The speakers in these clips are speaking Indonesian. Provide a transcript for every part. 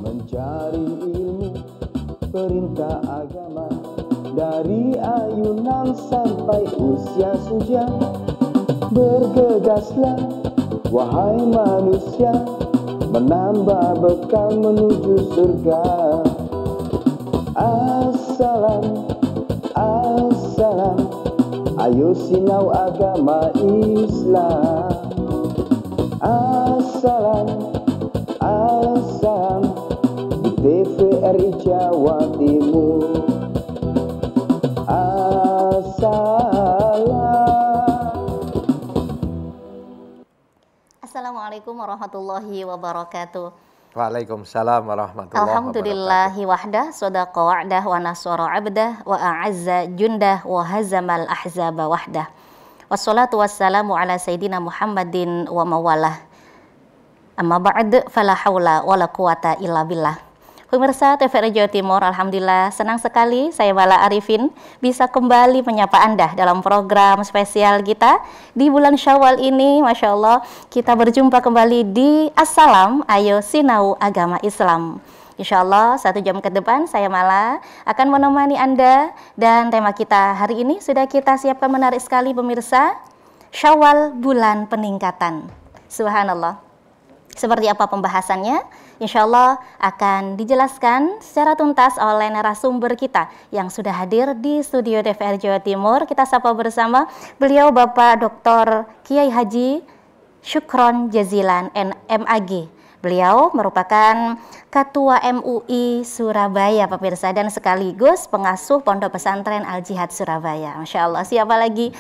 mencari ilmu perintah agama, dari ayunan sampai usia senja. Bergegaslah wahai manusia, menambah bekal menuju surga. Assalam, assalam, ayo sinau agama Islam. Assalam, assalam, di TVRI Jawa Timur. Assalamualaikum warahmatullahi wabarakatuh. Waalaikumsalam warahmatullahi wabarakatuh. Alhamdulillahi wahdah, sadaqa wa'dah, wa nasara abdah, wa a'azza jundah, wa hazamal ahzaba wahdah. Wassalatu wassalamu ala sayyidina Muhammadin wa mawalah. Amma ba'd, fala hawla wa la quwata illa billah. Pemirsa TVRI Jawa Timur, alhamdulillah senang sekali saya Mala Arifin bisa kembali menyapa Anda dalam program spesial kita di bulan Syawal ini. Masya Allah, kita berjumpa kembali di Assalam, ayo sinau agama Islam. Insya Allah 1 jam ke depan saya Mala akan menemani Anda, dan tema kita hari ini sudah kita siapkan menarik sekali pemirsa, Syawal bulan peningkatan. Subhanallah. Seperti apa pembahasannya? Insya Allah akan dijelaskan secara tuntas oleh narasumber kita yang sudah hadir di studio TVRI Jawa Timur. Kita sapa bersama beliau Bapak Dr. Kiai Haji Syukron Jazilan MAG. Beliau merupakan Ketua MUI Surabaya, pemirsa, dan sekaligus pengasuh Pondok Pesantren Al-Jihad Surabaya. Masya Allah, siapa lagi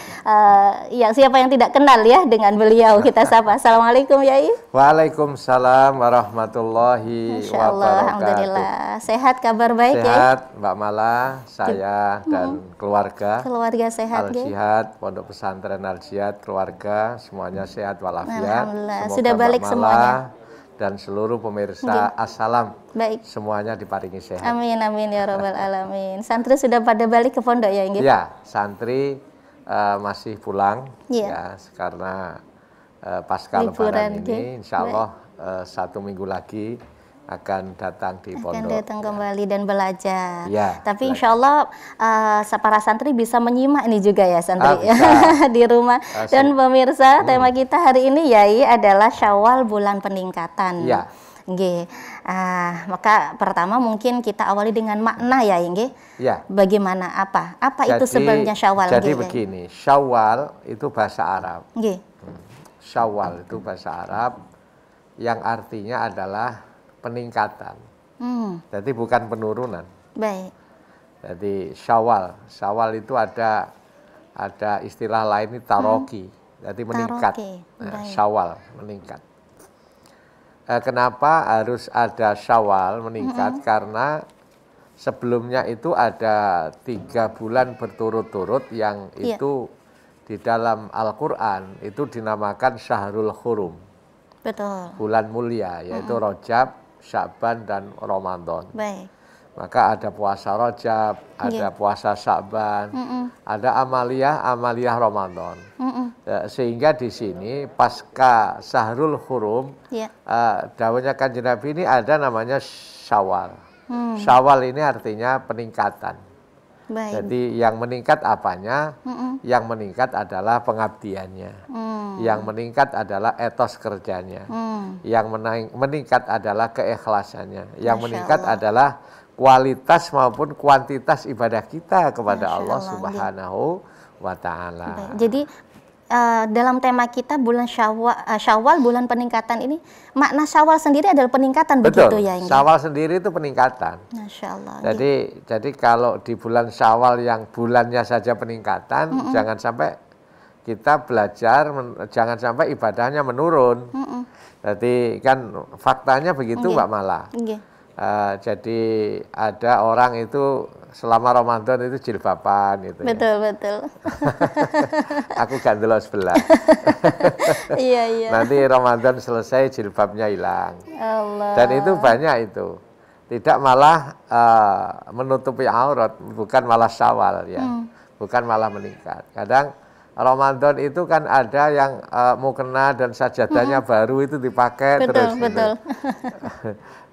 siapa yang tidak kenal ya dengan beliau? Kita sapa. Assalamualaikum Yai. Waalaikumsalam warahmatullahi Masya Allah, wabarakatuh. alhamdulillah. Sehat, kabar baik ya? Sehat Mbak Mala, saya dan keluarga. Keluarga sehat ya? Al-Jihad, Pondok Pesantren Al-Jihad, keluarga semuanya sehat walafiat. Alhamdulillah. Semoga Sudah balik Mbak Mala semuanya dan seluruh pemirsa Assalam baik, semuanya diparingi sehat. amin amin ya robbal alamin. Santri sudah pada balik ke pondok ya Inggih? Ya, santri masih pulang ya, karena pasca lebaran ini insya Allah 1 minggu lagi akan datang di pondok. Akan datang kembali dan belajar. Ya, tapi insya Allah para santri bisa menyimak ini juga ya santri di rumah. Dan pemirsa, tema kita hari ini Yai adalah Syawal bulan peningkatan. Ya. Maka pertama mungkin kita awali dengan makna ya Inggih. Ya. Bagaimana apa itu sebenarnya Syawal? Jadi begini, Syawal itu bahasa Arab. Syawal itu bahasa Arab yang artinya adalah peningkatan. Jadi bukan penurunan. Baik. Jadi Syawal itu ada istilah lain ini taroki. Jadi meningkat. Syawal meningkat. Kenapa harus ada Syawal meningkat? Karena sebelumnya itu ada 3 bulan berturut-turut yang itu di dalam Al-Quran itu dinamakan Syahrul Hurum. Betul. Bulan mulia, yaitu Rajab, Sya'ban, dan Ramadan. Baik. Maka ada puasa Rajab, ada puasa Sya'ban, ada amaliyah Ramadan. Sehingga di sini pasca Syahrul Hurum, dawuhnya Kanjeng Nabi ini ada namanya Syawal. Syawal ini artinya peningkatan. Baik. Jadi yang meningkat apanya? Yang meningkat adalah pengabdiannya. Yang meningkat adalah etos kerjanya. Yang meningkat adalah keikhlasannya. Yang meningkat adalah kualitas maupun kuantitas ibadah kita kepada Allah Subhanahu wa Ta'ala. Jadi dalam tema kita bulan Syawal bulan peningkatan ini, makna Syawal sendiri adalah peningkatan. Betul. Begitu ya? Syawal sendiri itu peningkatan. Masya Allah. Jadi kalau di bulan Syawal yang bulannya saja peningkatan, jangan sampai kita belajar, jangan sampai ibadahnya menurun. Jadi kan faktanya begitu Mbak Mala. Jadi ada orang itu selama Ramadan itu jilbaban gitu. Betul. Aku gak ndelok sebelah. Iya. Nanti Ramadan selesai jilbabnya hilang. Allah. Dan itu banyak itu. Tidak malah menutupi aurat, bukan malah Syawal ya. Bukan malah meningkat. Kadang Ramadan itu kan ada yang mukena dan sajadahnya baru itu dipakai terus. Betul.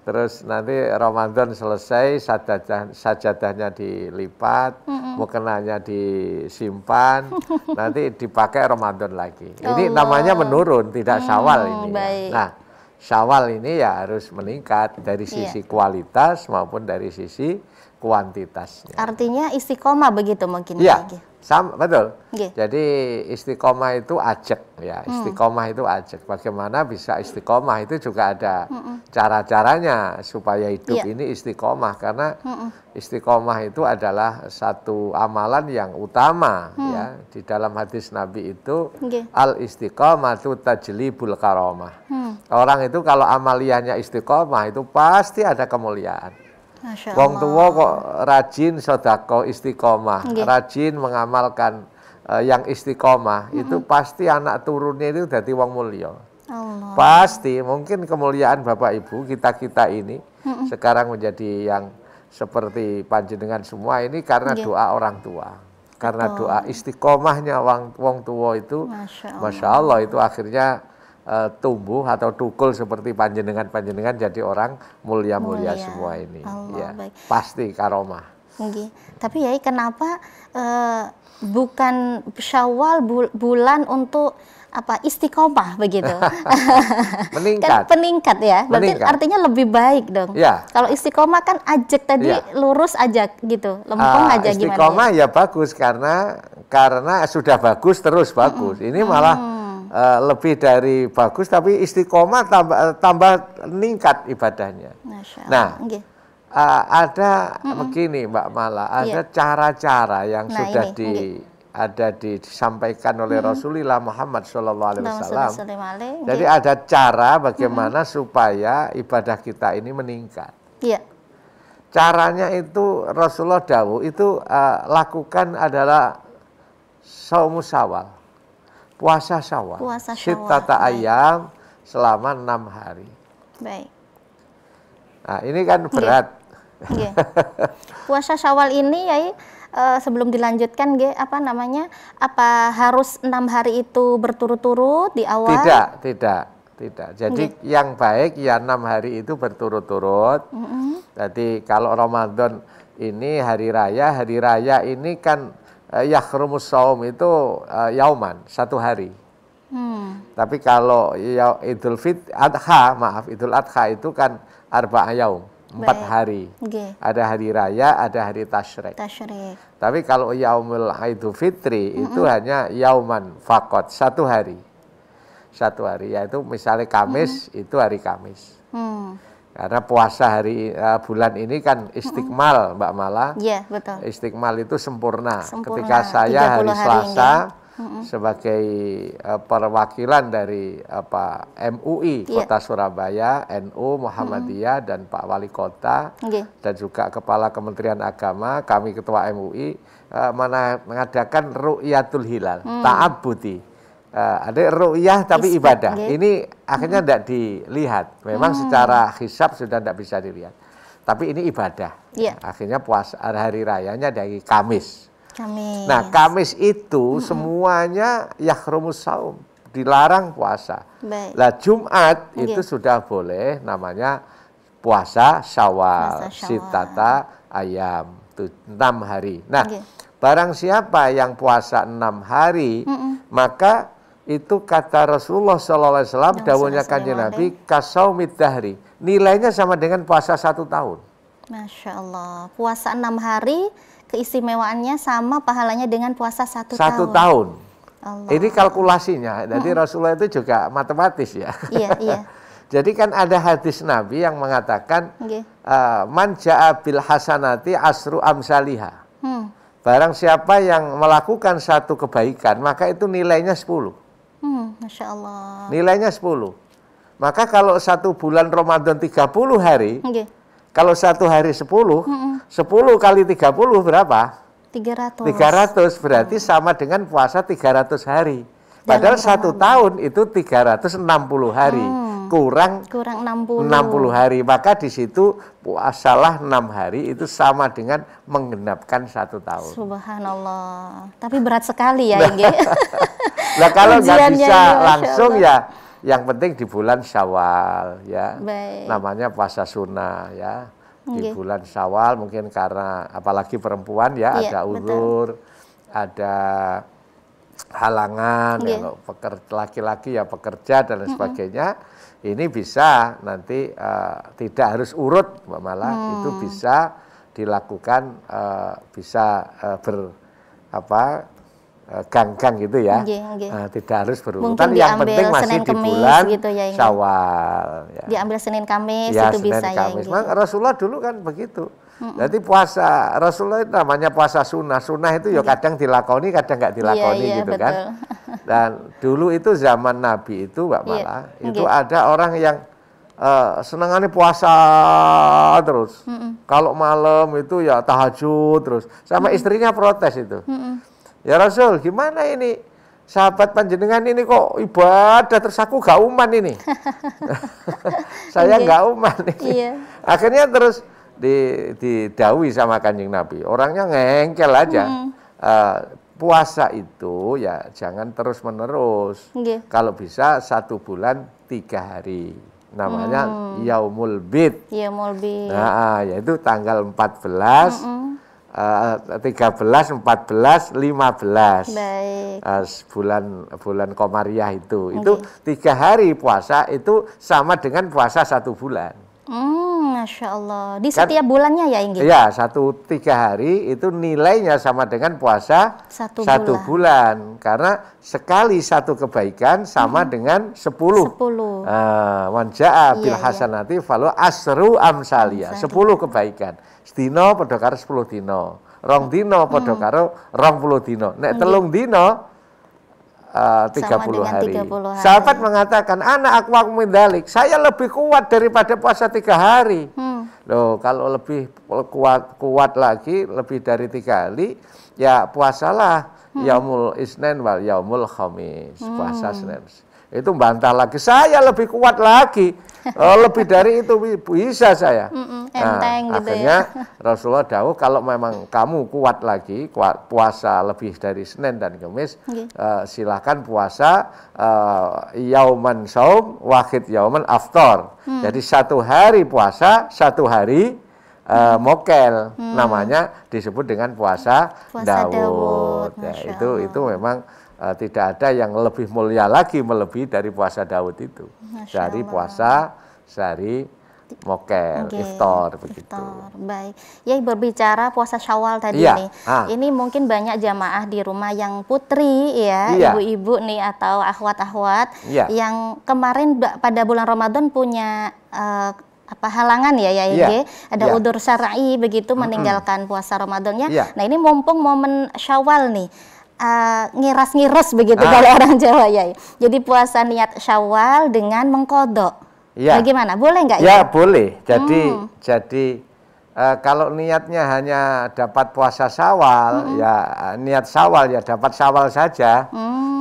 Terus nanti Ramadan selesai, sajadahnya dilipat, mukenanya disimpan, nanti dipakai Ramadan lagi. Ini namanya menurun, tidak Syawal ini. Ya. Nah, Syawal ini ya harus meningkat dari sisi kualitas maupun dari sisi kuantitasnya. Artinya istiqomah begitu mungkin. Iya, betul. Yeah. Jadi istiqomah itu ajak ya, istiqomah itu ajak. Bagaimana bisa istiqomah itu juga ada cara-caranya supaya hidup ini istiqomah, karena istiqomah itu adalah satu amalan yang utama ya. Di dalam hadis Nabi itu al istiqomatu tajlibul karamah. Orang itu kalau amaliyahnya istiqomah itu pasti ada kemuliaan. Wong tua kok rajin sedekah istiqomah, rajin mengamalkan yang istiqomah, itu pasti anak turunnya itu jadi wong mulia. Pasti, mungkin kemuliaan Bapak Ibu kita ini sekarang menjadi yang seperti panjenengan semua ini karena doa orang tua. Karena doa istiqomahnya wong tua itu, Masya Allah itu akhirnya tumbuh atau tukul seperti panjenengan jadi orang mulia semua ini. Ya, pasti karomah. Tapi ya kenapa bukan Syawal bulan untuk istiqomah begitu? Meningkat. Kan peningkat ya. Berarti artinya lebih baik dong. Ya. Kalau istiqomah kan ajak tadi lurus aja gitu. Lempeng aja gimana? Istiqomah ya bagus karena sudah bagus terus bagus. Ini malah lebih dari bagus, tapi istiqomah tambah meningkat ibadahnya. Nah, ada begini Mbak Mala, ada cara-cara yang sudah disampaikan oleh Rasulullah Muhammad SAW. Jadi ada cara bagaimana supaya ibadah kita ini meningkat. Caranya itu Rasulullah dawuh itu lakukan adalah Shaumus Syawal. Puasa Syawal. Sittata ayam selama 6 hari. Baik. Nah, ini kan berat. Puasa Syawal ini ya sebelum dilanjutkan apa harus 6 hari itu berturut-turut di awal? Tidak. Jadi yang baik ya 6 hari itu berturut-turut. Jadi kalau Ramadan ini hari raya ini kan yakhrumus shaum itu yauman, 1 hari. Tapi kalau Idul Adha itu kan arba'a yaum, 4 hari. Ada hari raya, ada hari tasyrik. Tapi kalau yaumul Idul Fitri itu hanya yauman faqat, 1 hari. 1 hari, yaitu misalnya Kamis itu hari Kamis. Karena puasa bulan ini kan istiqmal Mbak Mala. Iya, betul. Istiqmal itu sempurna. Ketika saya hari Selasa sebagai perwakilan dari MUI Kota Surabaya, NU Muhammadiyah dan Pak Wali Kota dan juga Kepala Kementerian Agama, kami Ketua MUI mengadakan Ru'yatul Hilal, ta'abbudi. Ada ru'yah tapi ibadah. Ini akhirnya tidak dilihat. Memang secara hisab sudah tidak bisa dilihat. Tapi ini ibadah. Akhirnya puasa hari rayanya dari Kamis. Nah, Kamis itu semuanya yakhrumus shaum, dilarang puasa. Lah Jumat itu sudah boleh, namanya puasa Syawal. Sittata ayam, 6 hari. Nah, barang siapa yang puasa 6 hari, maka itu kata Rasulullah SAW, dawuhnya Kanjeng Nabi, kasaumid dahri, nilainya sama dengan puasa 1 tahun. Masya Allah, puasa 6 hari keistimewaannya sama pahalanya dengan puasa 1 tahun. 1 tahun. Allah. Ini kalkulasinya, jadi Rasulullah itu juga matematis ya. Iya. Jadi kan ada hadis Nabi yang mengatakan, man ja'a bil hasanati asru amsaliha. Barang siapa yang melakukan satu kebaikan, maka itu nilainya 10. Masya Allah. Nilainya 10. Maka kalau 1 bulan Ramadan 30 hari, kalau 1 hari 10, 10 kali 30 berapa? 300. 300 berarti sama dengan puasa 300 hari. Padahal 1 tahun itu 360 hari. kurang 60 hari, maka di situ puasalah 6 hari itu sama dengan menggenapkan 1 tahun. Subhanallah. Tapi berat sekali ya ini. Nah kalau nggak bisa langsung ya, yang penting di bulan Syawal ya. Baik. Namanya puasa sunnah ya. Di bulan Syawal mungkin karena apalagi perempuan ya, ada uzur, ada halangan, kalau laki-laki ya pekerja dan lain sebagainya, ini bisa nanti tidak harus urut, malah itu bisa dilakukan, bisa ganggang gitu ya, tidak harus berurutan. Yang penting masih di bulan gitu ya, Syawal. Ya. Diambil Senin Kamis ya, itu Senin, bisa Kamis. ya. Rasulullah dulu kan begitu. Jadi puasa Rasulullah itu namanya puasa sunnah. Sunnah itu ya kadang dilakoni, kadang nggak dilakoni gitu betul. Kan. Dan dulu itu zaman Nabi itu Mbak Mala, itu ada orang yang senangannya puasa terus. Kalau malam itu ya tahajud terus. Sama istrinya protes itu. Ya Rasul, gimana ini? Sahabat panjenengan ini kok ibadah terus aku gak uman ini. Saya gak uman ini. Akhirnya terus didawi sama Kanjeng Nabi. Orangnya ngengkel aja. Puasa itu ya jangan terus menerus. Kalau bisa 1 bulan 3 hari. Namanya Yaumul Bid. Yaumul Bid. Nah, yaitu tanggal 14, 13, 14, 15. Baik. Bulan Komariah itu. Itu 3 hari puasa itu sama dengan puasa 1 bulan. Masya Allah. Di setiap bulannya ya Inggih? Iya, 3 hari itu nilainya sama dengan puasa 1 bulan. Karena sekali 1 kebaikan sama dengan 10. Man ja'a bil hasanati falahu asyru amsalia. 10 kebaikan. Sedina padha karo 10 dina. 2 dina padha karo 20 dina. Nek 3 dina 30 hari. Sahabat mengatakan, anak aku mindalik, saya lebih kuat daripada puasa 3 hari. Loh, kalau lebih kuat lagi, lebih dari 3 hari, ya puasalah Yaumul Isnin wal Yaumul Khamis, puasa Senin. Itu bantah lagi, saya lebih kuat lagi. Lebih dari itu bisa saya. Enteng gitu akhirnya ya. Rasulullah dawuh kalau memang kamu kuat lagi, puasa lebih dari Senin dan Kamis, silahkan puasa yauman saum, wahid yauman aftar. Jadi 1 hari puasa, 1 hari mokel. Namanya disebut dengan puasa Daud. Ya, itu memang tidak ada yang lebih mulia lagi melebihi dari puasa Daud itu. Dari puasa sehari mokel, iftar begitu. Baik. Ya berbicara puasa Syawal tadi nih. Ini mungkin banyak jamaah di rumah yang putri ya, ibu-ibu nih atau akhwat-akhwat yang kemarin pada bulan Ramadan punya halangan ya ada udzur syar'i begitu meninggalkan puasa Ramadannya. Nah, ini mumpung momen Syawal nih. Ngiras-ngiras begitu kalau orang Jawa ya. Jadi puasa niat Syawal dengan mengkodok. Bagaimana? Boleh nggak ya? Ya boleh. Jadi kalau niatnya hanya dapat puasa Syawal, ya niat Syawal ya dapat Syawal saja.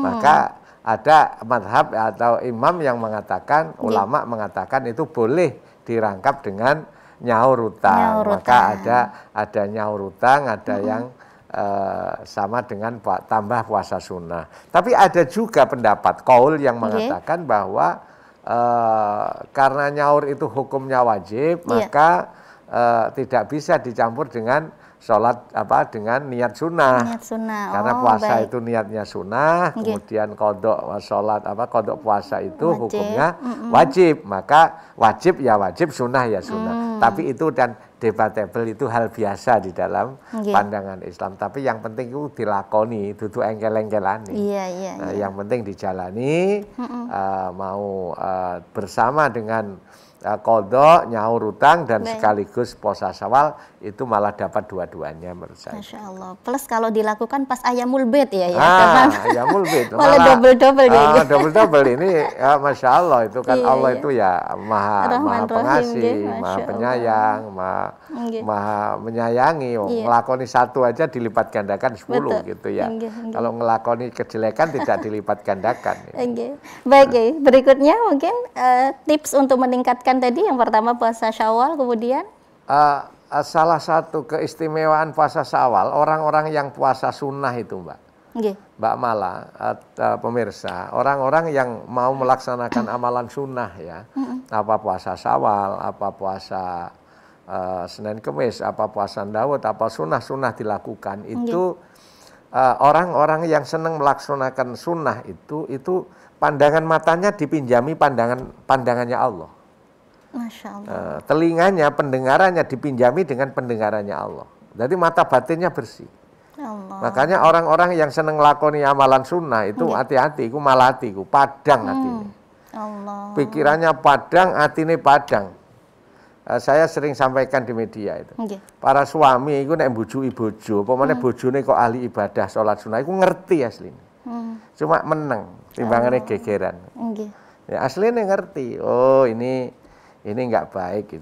Maka ada madhab atau imam yang mengatakan, ulama mengatakan itu boleh dirangkap dengan nyaur utang. Maka ada nyaur utang, ada yang sama dengan tambah puasa sunnah. Tapi ada juga pendapat qaul yang mengatakan bahwa karena nyaur itu hukumnya wajib, maka tidak bisa dicampur dengan sholat dengan niat sunnah. Karena puasa itu niatnya sunnah, kemudian kodok sholat kodok puasa itu hukumnya wajib. Maka wajib ya wajib, sunnah ya sunnah. Tapi itu dan debatable, itu hal biasa di dalam pandangan Islam. Tapi yang penting itu dilakoni, dudu engkel-engkelan. Yang penting dijalani, mau bersama dengan qadha, nyaur utang, dan Baik. sekaligus puasa Syawal, itu malah dapat dua-duanya menurut saya. Masya Allah. Plus kalau dilakukan pas ayamul bid ya, Ayamul bid. malah double-double ya. Double-double ini, ya, Masya Allah, itu kan Iya, Allah iya. itu ya maha Rahman pengasih, Rahim, maha Masya penyayang, Nggih. maha menyayangi. Iya. Ngelakoni satu aja dilipat gandakan 10 Betul. gitu ya. Nggih, nggih. Kalau ngelakoni kejelekan tidak dilipat gandakan. Oke. Baik, ya. Berikutnya mungkin tips untuk meningkatkan tadi yang pertama puasa Syawal, kemudian Salah satu keistimewaan puasa Syawal, orang-orang yang puasa sunnah itu, Mbak. nggih. Mbak Mala, pemirsa, orang-orang yang mau melaksanakan amalan sunnah ya, apa puasa Syawal, apa puasa Senin Kemis, apa puasa Daud, apa sunnah-sunnah dilakukan, itu orang-orang yang senang melaksanakan sunnah itu pandangan matanya dipinjami pandangannya Allah. Masya Allah. Telinganya, pendengarannya dipinjami dengan pendengarannya Allah. Jadi mata batinnya bersih. Allah. Makanya orang-orang yang seneng lakoni amalan sunnah itu hati-hati, ku malati, ku padang hatinya. Allah. Pikirannya padang, hatinya padang. Saya sering sampaikan di media itu. Nggih. Para suami itu nek mbujui bojo, pemane bojone kok ahli ibadah salat sunnah, iku ngerti asline. Cuma meneng, timbangannya gegeran. Nggih. Ya aslinya ngerti. Oh ini nggak baik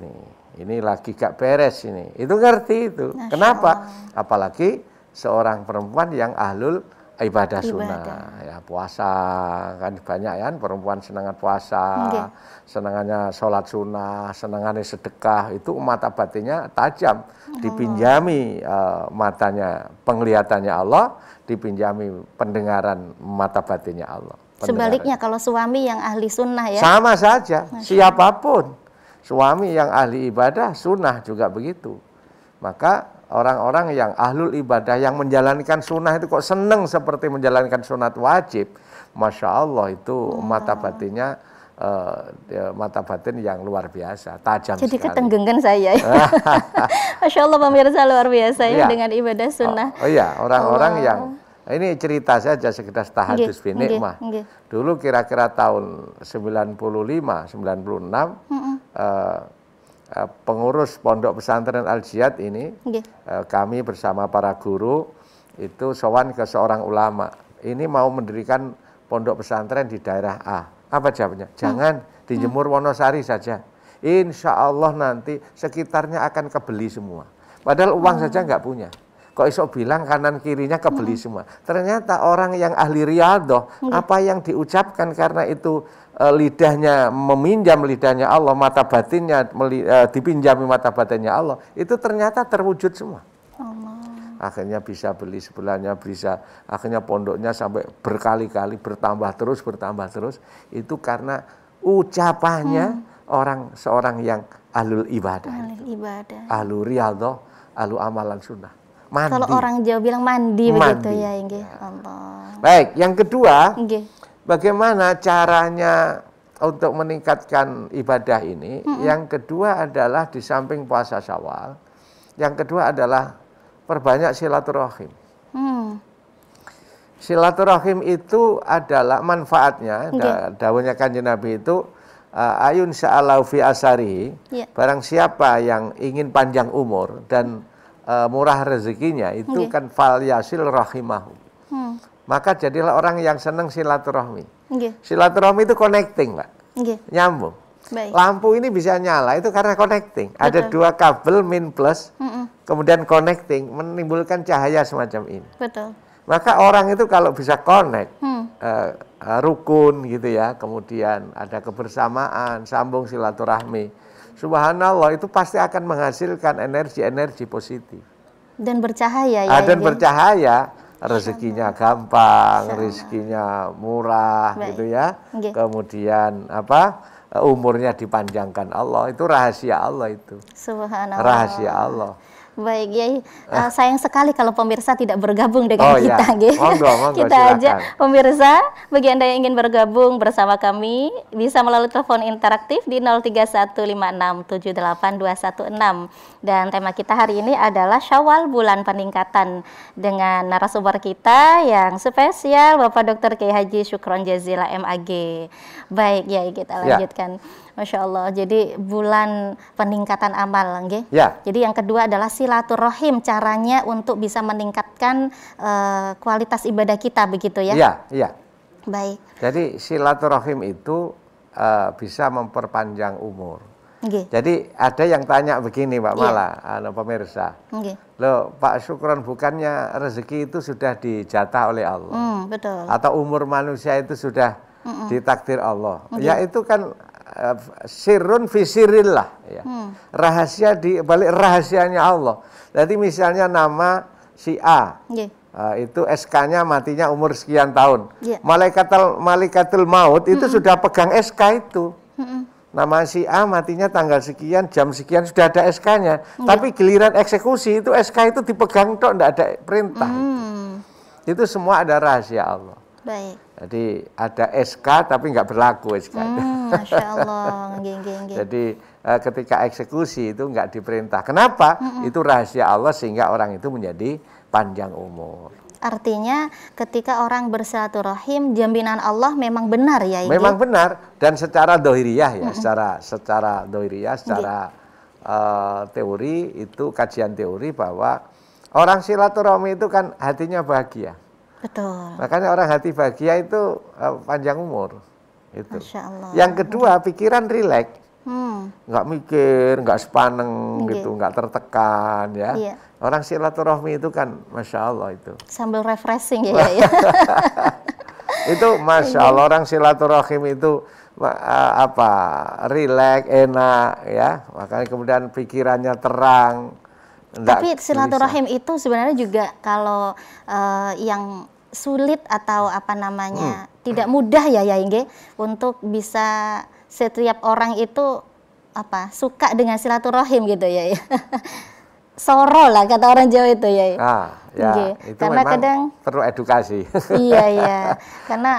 ini lagi gak beres ini. Itu ngerti itu. Masya Kenapa? Allah. Apalagi seorang perempuan yang ahlul ibadah sunnah, ya puasa kan banyak kan perempuan senangan puasa, senangannya sholat sunnah, senangannya sedekah, itu mata batinnya tajam, dipinjami matanya penglihatannya Allah, dipinjami pendengaran mata batinnya Allah. Sebaliknya kalau suami yang ahli sunnah ya. Sama saja, siapapun suami yang ahli ibadah sunnah juga begitu. Maka orang-orang yang ahlul ibadah yang menjalankan sunnah itu kok seneng seperti menjalankan sunat wajib, Masya Allah itu mata batinnya mata batin yang luar biasa, tajam Jadi sekali. ketenggengan saya ya. Masya Allah pemirsa luar biasa ya dengan ibadah sunnah. Oh iya, orang-orang yang ini cerita saja sekedar tahadus fi nikmah. Dulu kira-kira tahun 95, 96 pengurus Pondok Pesantren Al-Jihad ini, kami bersama para guru itu sowan ke seorang ulama. Ini mau mendirikan pondok pesantren di daerah A. Apa jawabnya? Jangan di Jemur Wonosari saja. Insya Allah nanti sekitarnya akan kebeli semua. Padahal uang saja nggak punya. Kok iso bilang kanan kirinya kebeli semua. Ternyata orang yang ahli riyadhah, apa yang diucapkan karena itu lidahnya meminjam lidahnya Allah, mata batinnya dipinjami mata batinnya Allah, itu ternyata terwujud semua. Akhirnya bisa beli sebelahnya, bisa akhirnya pondoknya sampai berkali-kali bertambah terus, itu karena ucapannya seorang yang ahlul ibadah, ahlul riyadhah, ahlul amalan sunnah. Mandi. Kalau orang Jawa bilang mandi begitu ya, Inggih. Allah. Baik, yang kedua, bagaimana caranya untuk meningkatkan ibadah ini? Yang kedua adalah di samping puasa Syawal, yang kedua adalah perbanyak silaturahim. Silaturahim itu adalah manfaatnya, dawuhnya Kanjeng Nabi itu, ayun sa'alau fi asarihi, barang siapa yang ingin panjang umur dan murah rezekinya, itu kan fal yasil rahimahu. Maka jadilah orang yang senang silaturahmi. Silaturahmi itu connecting, Mbak. Nyambung. Baik. Lampu ini bisa nyala itu karena connecting. Ada dua kabel min plus, kemudian connecting menimbulkan cahaya semacam ini. Betul. Maka orang itu kalau bisa connect, rukun gitu ya, kemudian ada kebersamaan, sambung silaturahmi. Subhanallah itu pasti akan menghasilkan energi-energi positif. Dan bercahaya ya. Dan bercahaya, rezekinya gampang, rezekinya murah gitu ya. Kemudian umurnya dipanjangkan Allah, itu rahasia Allah itu. Subhanallah. Rahasia Allah. Baik, Yai. Sayang sekali kalau pemirsa tidak bergabung dengan kita. Ya. Monggo, kita aja pemirsa, bagi Anda yang ingin bergabung bersama kami, bisa melalui telepon interaktif di 0315678216. Dan tema kita hari ini adalah Syawal Bulan Peningkatan, dengan narasumber kita yang spesial, Bapak Dr. Kiai Haji Syukron Jazila MAG. Baik, Yai, kita lanjutkan. Masya Allah. Jadi bulan peningkatan amal, nggih. Ya. Jadi yang kedua adalah silaturahim, caranya untuk bisa meningkatkan kualitas ibadah kita, begitu ya? Iya, iya. Baik. Jadi silaturahim itu bisa memperpanjang umur. Nggih. Jadi ada yang tanya begini, Mbak Mala, pemirsa. Nggih. Loh, Pak Syukron, bukannya rezeki itu sudah dijatah oleh Allah? Betul. Atau umur manusia itu sudah ditakdir Allah? Ya itu kan sirrun fi sirrillah, ya. Rahasia di balik rahasianya Allah. Jadi misalnya nama si A, itu SK-nya matinya umur sekian tahun. Malaikatul maut itu sudah pegang SK itu. Nama si A matinya tanggal sekian, jam sekian, sudah ada SK-nya. Tapi giliran eksekusi itu SK itu dipegang tok, tidak ada perintah. Itu semua ada rahasia Allah. Baik. Jadi ada SK tapi nggak berlaku SK itu. Masya Allah. Jadi ketika eksekusi itu nggak diperintah. Kenapa? Itu rahasia Allah sehingga orang itu menjadi panjang umur. Artinya ketika orang bersilaturahim, jaminan Allah memang benar ya? Memang benar, dan secara dohiriyah ya, secara dohiriyah, secara teori itu, kajian teori bahwa orang silaturahmi itu kan hatinya bahagia. Betul. Makanya orang hati bahagia itu panjang umur. Itu. Masya Allah. Yang kedua, pikiran rileks. Nggak mikir, nggak sepaneng gitu, nggak tertekan ya. Iya. Orang silaturahmi itu kan Masya Allah itu. Sambil refreshing ya. Itu Masya Allah, orang silaturahim itu rileks, enak ya. Makanya kemudian pikirannya terang. Tapi silaturahim itu sebenarnya juga kalau yang sulit atau apa namanya tidak mudah ya Inge, untuk bisa setiap orang itu suka dengan silaturahim gitu ya. Soro lah kata orang Jawa itu ya. Itu karena memang kadang perlu edukasi. Iya. Karena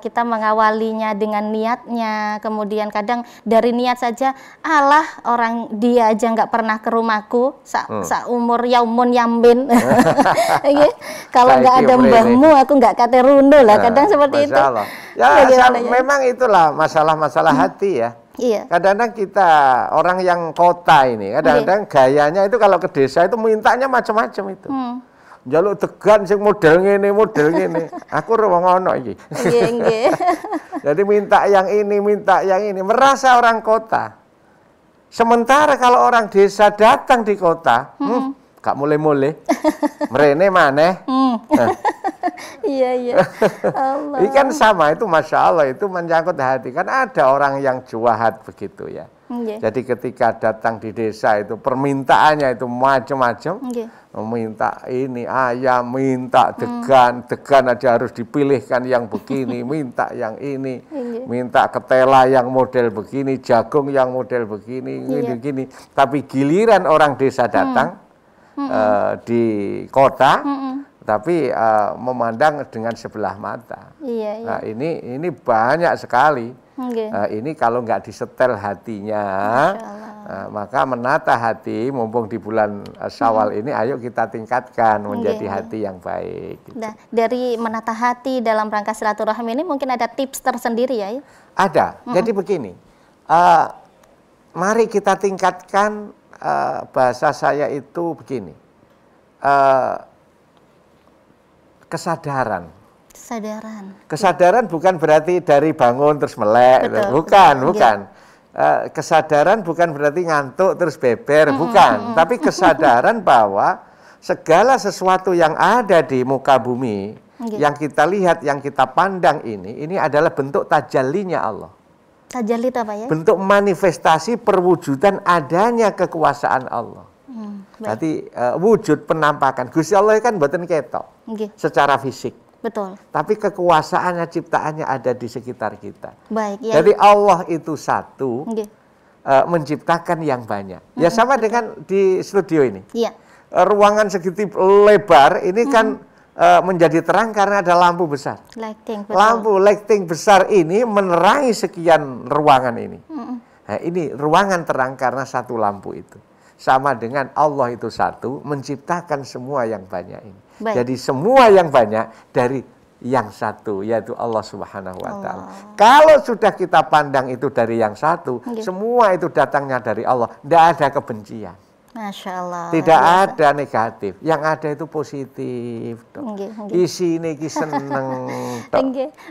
kita mengawalinya dengan niatnya, kemudian kadang dari niat saja, alah orang dia aja nggak pernah ke rumahku, umur yaumun yambin. Kalau nggak ada mbahmu, aku nggak kate rundo lah. Kadang seperti itu. Ya, memang itulah masalah-masalah hati ya. Iya. Kadang-kadang kita orang yang kota ini, kadang-kadang gayanya itu kalau ke desa itu mintanya macam-macam itu. Jaluk tegan sing model ngene. Aku ngono iki. Nggih. Jadi minta yang ini, merasa orang kota. Sementara kalau orang desa datang di kota, gak mulai-mulai. Merene maneh. Iya. Allah. Ini kan sama, itu Masya Allah, itu menyangkut hati. Kan ada orang yang juahat begitu ya. Jadi ketika datang di desa itu permintaannya itu macam-macam. Minta ini ayam, minta degan aja harus dipilihkan yang begini, minta yang ini, minta ketela yang model begini, jagung yang model begini, begini. Tapi giliran orang desa datang di kota, tapi memandang dengan sebelah mata. Nah, ini banyak sekali. Ini kalau nggak disetel hatinya, maka menata hati, mumpung di bulan Syawal ini, ayo kita tingkatkan menjadi hati yang baik. Gitu. Nah, dari menata hati dalam rangka silaturahmi ini mungkin ada tips tersendiri ya? Ada. Jadi begini, mari kita tingkatkan, bahasa saya itu begini, kesadaran. Kesadaran bukan berarti dari bangun terus melek, bukan. Kesadaran bukan berarti ngantuk terus beber, bukan. Tapi kesadaran bahwa segala sesuatu yang ada di muka bumi, yang kita lihat, yang kita pandang ini adalah bentuk tajallinya Allah. Tajalli itu apa ya? Bentuk manifestasi perwujudan adanya kekuasaan Allah. Berarti wujud penampakan. Gusti Allah kan mboten ketok secara fisik. Betul. Tapi kekuasaannya, ciptaannya ada di sekitar kita. Baik. Ya. Jadi Allah itu satu, menciptakan yang banyak. Ya sama dengan di studio ini. Ruangan segiti lebar ini kan menjadi terang karena ada lampu besar. Lampu lighting besar ini menerangi sekian ruangan ini. Nah, ini ruangan terang karena satu lampu itu. Sama dengan Allah itu satu, menciptakan semua yang banyak ini. Jadi semua yang banyak dari yang satu, yaitu Allah Subhanahu wa Ta'ala. Kalau sudah kita pandang itu dari yang satu, semua itu datangnya dari Allah, tidak ada kebencian. Masya Allah. Tidak ada negatif, yang ada itu positif. Isi ini seneng.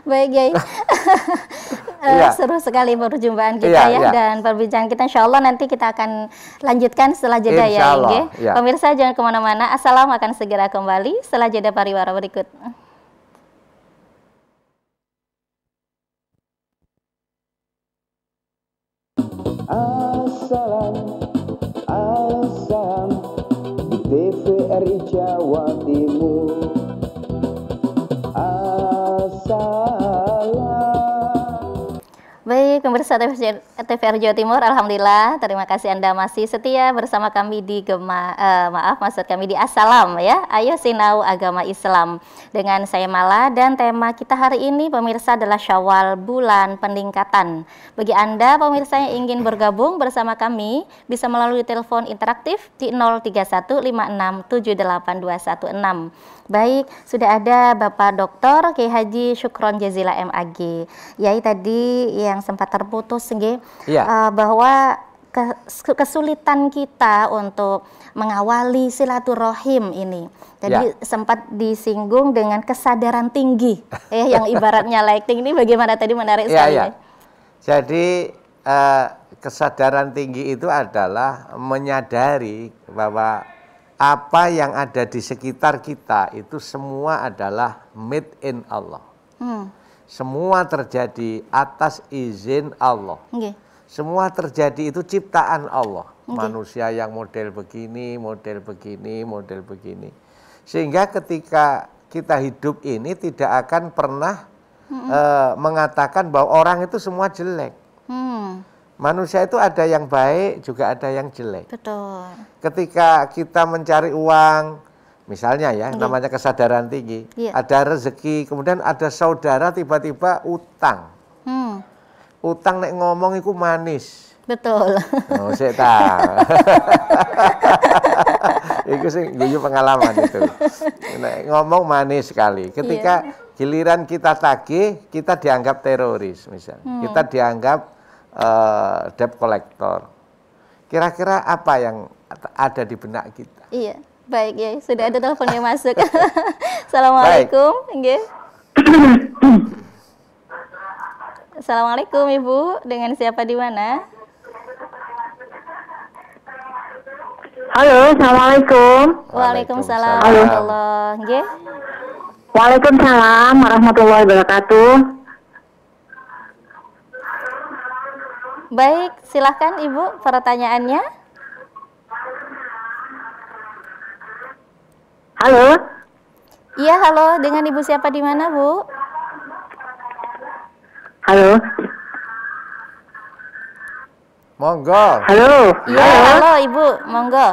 Baik, Yai. Seru sekali perjumpaan kita dan perbincangan kita. Insya Allah nanti kita akan lanjutkan setelah jeda ya. Pemirsa jangan kemana-mana. Assalamualaikum akan segera kembali setelah jeda pariwara berikut. Assalam di TVRI Jawa Timur. Baik, pemirsa TVRI Jawa Timur, alhamdulillah, terima kasih Anda masih setia bersama kami di maksud kami di Assalam ya. Ayo sinau agama Islam dengan saya Mala, dan tema kita hari ini pemirsa adalah Syawal, bulan peningkatan. Bagi Anda pemirsa yang ingin bergabung bersama kami bisa melalui telepon interaktif di 03156782216. Baik, sudah ada Bapak Dr. Kiai Haji Syukron Jazila MAG. Yai tadi yang sempat terputus bahwa kesulitan kita untuk mengawali silaturahim ini. Jadi sempat disinggung dengan kesadaran tinggi yang ibaratnya lighting ini bagaimana tadi, menarik sekali. Jadi kesadaran tinggi itu adalah menyadari bahwa apa yang ada di sekitar kita itu semua adalah made in Allah. Semua terjadi atas izin Allah. Semua terjadi itu ciptaan Allah. Manusia yang model begini, model begini, model begini. Sehingga ketika kita hidup ini tidak akan pernah mengatakan bahwa orang itu semua jelek. Manusia itu ada yang baik, juga ada yang jelek. Betul. Ketika kita mencari uang, misalnya namanya kesadaran tinggi, ada rezeki, kemudian ada saudara tiba-tiba utang. Utang nek ngomong itu manis. Betul. Oh, saya tahu. Itu sih guyu pengalaman itu. Nek ngomong manis sekali. Ketika giliran kita tagih, kita dianggap teroris misalnya. Kita dianggap debt collector. Kira-kira apa yang ada di benak kita? Iya, baik ya. Sudah ada telepon yang masuk. Assalamualaikum. Assalamualaikum Ibu. Dengan siapa di mana? Halo, assalamualaikum. Waalaikumsalam warahmatullahi wabarakatuh. Waalaikumsalam warahmatullahi wabarakatuh. Baik, silahkan Ibu pertanyaannya. Halo. Iya, halo. Dengan Ibu siapa di mana, Bu? Halo. Monggo. Halo. Iya, halo Ibu. Monggo.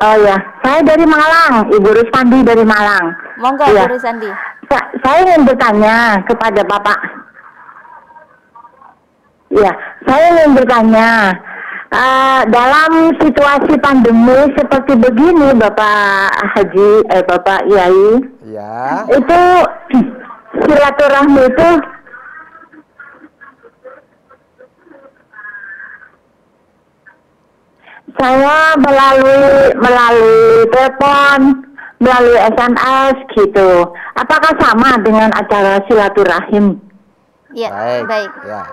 Oh ya, saya dari Malang, Ibu Rusandi dari Malang. Monggo, ya. Bu Rusandi. Saya ingin bertanya kepada Bapak. Ya, saya ingin bertanya, dalam situasi pandemi seperti begini, Bapak Haji, Bapak Yai, itu silaturahmi itu saya melalui telepon, melalui SMS gitu. Apakah sama dengan acara silaturahim? Ya, baik. Ya.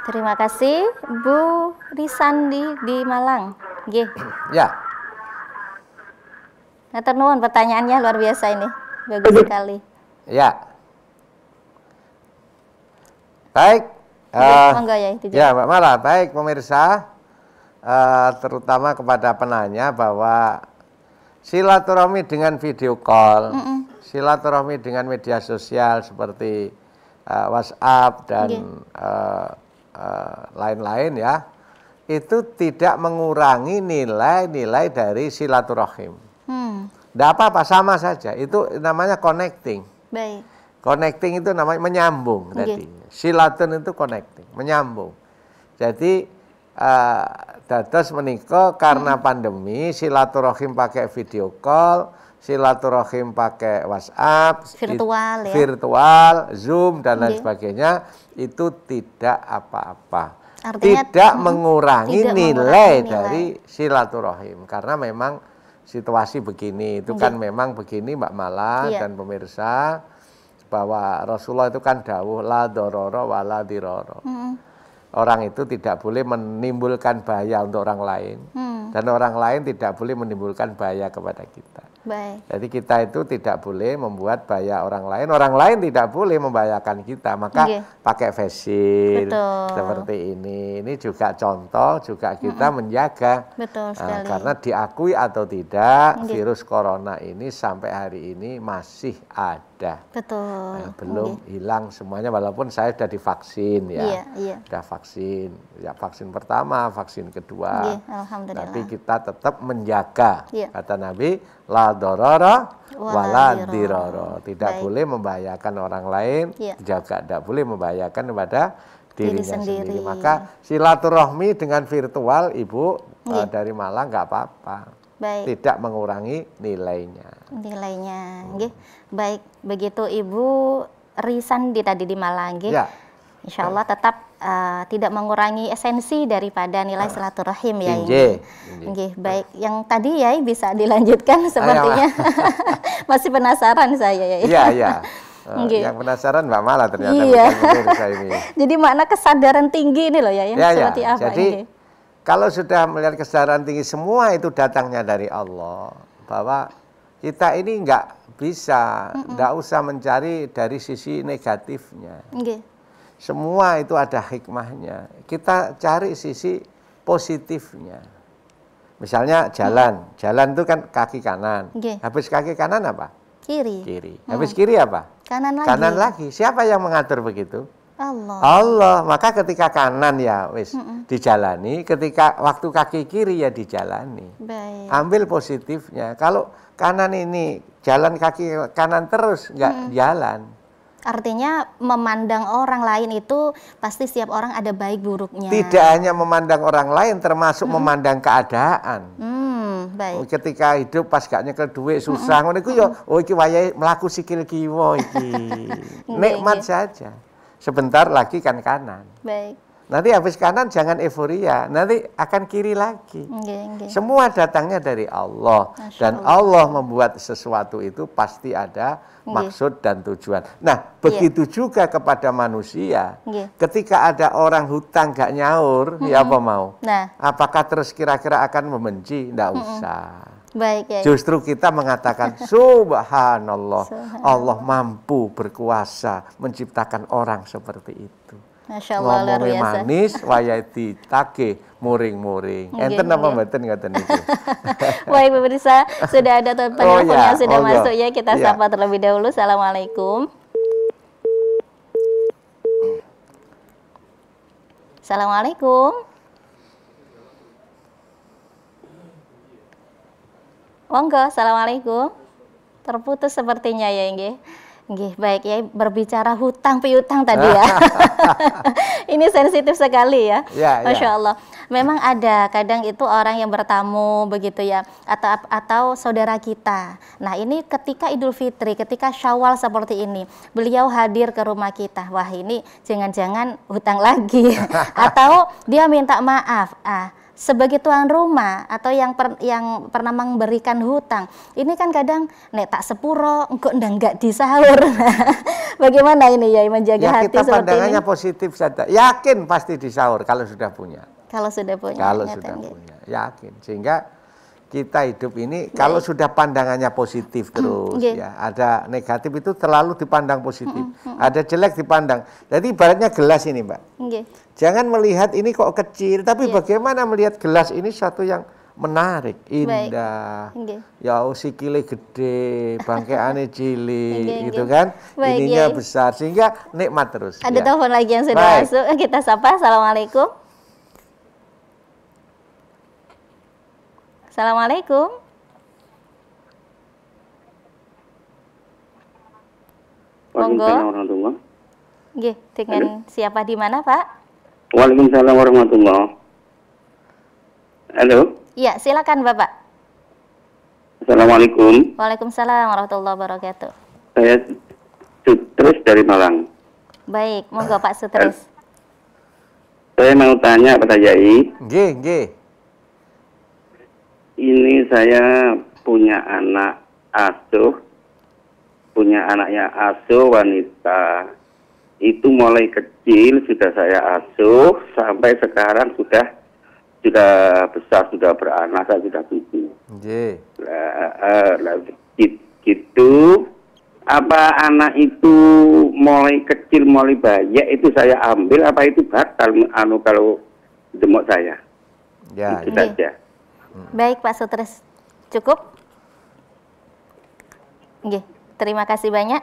Terima kasih, Bu Risandi di Malang. Ya. Matur nuwun, pertanyaannya luar biasa ini, bagus sekali. Ya. Baik. Monggo ya, Mbak Mala. Baik, pemirsa, terutama kepada penanya bahwa silaturahmi dengan video call, silaturahmi dengan media sosial seperti WhatsApp dan lain-lain ya, itu tidak mengurangi nilai-nilai dari silaturahim. Tidak apa-apa, sama saja. Itu namanya connecting. Baik. Connecting itu namanya menyambung tadi. Silatun itu connecting, menyambung. Jadi dados menika karena pandemi silaturahim pakai video call, silaturahim pakai WhatsApp, virtual, ya? Virtual, Zoom dan lain sebagainya, itu tidak apa-apa. Artinya, tidak mengurangi nilai nilai dari silaturahim, karena memang situasi begini, itu kan memang begini Mbak Mala dan pemirsa, bahwa Rasulullah itu kan dawuh la dororo wa la diroro. Orang itu tidak boleh menimbulkan bahaya untuk orang lain, dan orang lain tidak boleh menimbulkan bahaya kepada kita. Baik. Jadi kita itu tidak boleh membuat bahaya orang lain tidak boleh membahayakan kita. Maka pakai face shield seperti ini juga contoh, juga kita menjaga. Betul sekali. Karena diakui atau tidak, virus corona ini sampai hari ini masih ada. Betul. Belum hilang semuanya, walaupun saya sudah divaksin ya. Sudah vaksin, ya vaksin pertama, vaksin kedua. Alhamdulillah. Tapi kita tetap menjaga. Kata Nabi, la dororo wala diroro. Tidak boleh membahayakan orang lain, juga tidak boleh membahayakan kepada dirinya sendiri. Maka silaturahmi dengan virtual Ibu dari Malang nggak apa-apa. Tidak mengurangi nilainya. Baik, begitu Ibu Risandi tadi di Malang, Insya Allah tetap tidak mengurangi esensi daripada nilai silaturahim ya. Baik, yang tadi ya bisa dilanjutkan sepertinya. Masih penasaran saya ya. Iya. Yang penasaran Mbak Mala ternyata. Ini. Jadi makna kesadaran tinggi ini loh ya, seperti apa? Jadi kalau sudah melihat kesadaran tinggi, semua itu datangnya dari Allah. Bahwa kita ini nggak bisa, nggak usah mencari dari sisi negatifnya. Semua itu ada hikmahnya. Kita cari sisi positifnya. Misalnya jalan itu kan kaki kanan. Habis kaki kanan apa? Kiri. Habis kiri apa? Kanan lagi. Siapa yang mengatur begitu? Allah. Maka ketika kanan ya wis dijalani, ketika waktu kaki kiri ya dijalani. Ambil positifnya. Kalau kanan ini jalan kaki kanan terus nggak jalan. Artinya memandang orang lain itu pasti setiap orang ada baik buruknya. Tidak hanya memandang orang lain, termasuk memandang keadaan. Ketika hidup pas gak nyekel duit susah, ngono iku yo iki wayahe mlaku sikil kiwa iki. Nikmat saja. Sebentar lagi kan kanan. Nanti habis kanan jangan euforia, nanti akan kiri lagi. Semua datangnya dari Allah. Dan Allah membuat sesuatu itu pasti ada maksud dan tujuan. Nah, begitu juga kepada manusia. Ketika ada orang hutang gak nyaur, ya apa mau? Apakah terus kira-kira akan membenci? Nggak usah. Justru kita mengatakan subhanallah, Allah mampu berkuasa menciptakan orang seperti itu. Ngomongnya manis, wayati take muring-muring. Enten apa mboten ngoten niku. Baik pemirsa, sudah ada penelpon yang sudah masuk ya, kita sapa terlebih dahulu. Assalamualaikum. Assalamualaikum. Monggo, assalamualaikum. Terputus sepertinya ya, nggih. Baik ya, berbicara hutang piutang tadi ya. Ini sensitif sekali ya. Masya Allah. Memang ada kadang itu orang yang bertamu begitu ya, atau saudara kita. Nah ini ketika Idul Fitri, ketika Syawal seperti ini, beliau hadir ke rumah kita. Wah ini jangan-jangan hutang lagi. Atau dia minta maaf. Sebagai tuan rumah atau yang pernah memberikan hutang, ini kan kadang nek tak sepuro, engkau nggak disahur. Bagaimana ini ya menjaga hati kita seperti ini? Kita pandangannya positif saja, yakin pasti disahur kalau sudah punya. Kalau sudah punya, yakin. Sehingga kita hidup ini kalau sudah pandangannya positif terus ya, ada negatif itu terlalu dipandang positif, ada jelek dipandang. Jadi ibaratnya gelas ini Mbak, jangan melihat ini kok kecil, tapi bagaimana melihat gelas ini satu yang menarik, indah, ya sikile gede, bangkeane cilik, gitu kan, ininya besar, sehingga nikmat terus. Ada telepon lagi yang sudah masuk, kita sapa. Assalamualaikum. Assalamualaikum. Monggo. Nggih, dengan siapa di mana, Pak? Waalaikumsalam warahmatullahi. Halo. Iya, silakan Bapak. Assalamualaikum. Waalaikumsalam warahmatullahi wabarakatuh. Saya Sutris dari Malang. Baik, monggo Pak Sutris. Saya mau tanya pada Yai. Nggih. Ini saya punya anak asuh, anaknya asuh wanita. Itu mulai kecil sudah saya asuh sampai sekarang sudah besar, sudah beranak, saya sudah cucu. Nggih. Gitu. Apa anak itu mulai kecil, mulai bayi itu saya ambil, apa itu batal kalau demok saya? Ya, Itu saja. Baik Pak Sutris, cukup? Nggih, terima kasih banyak.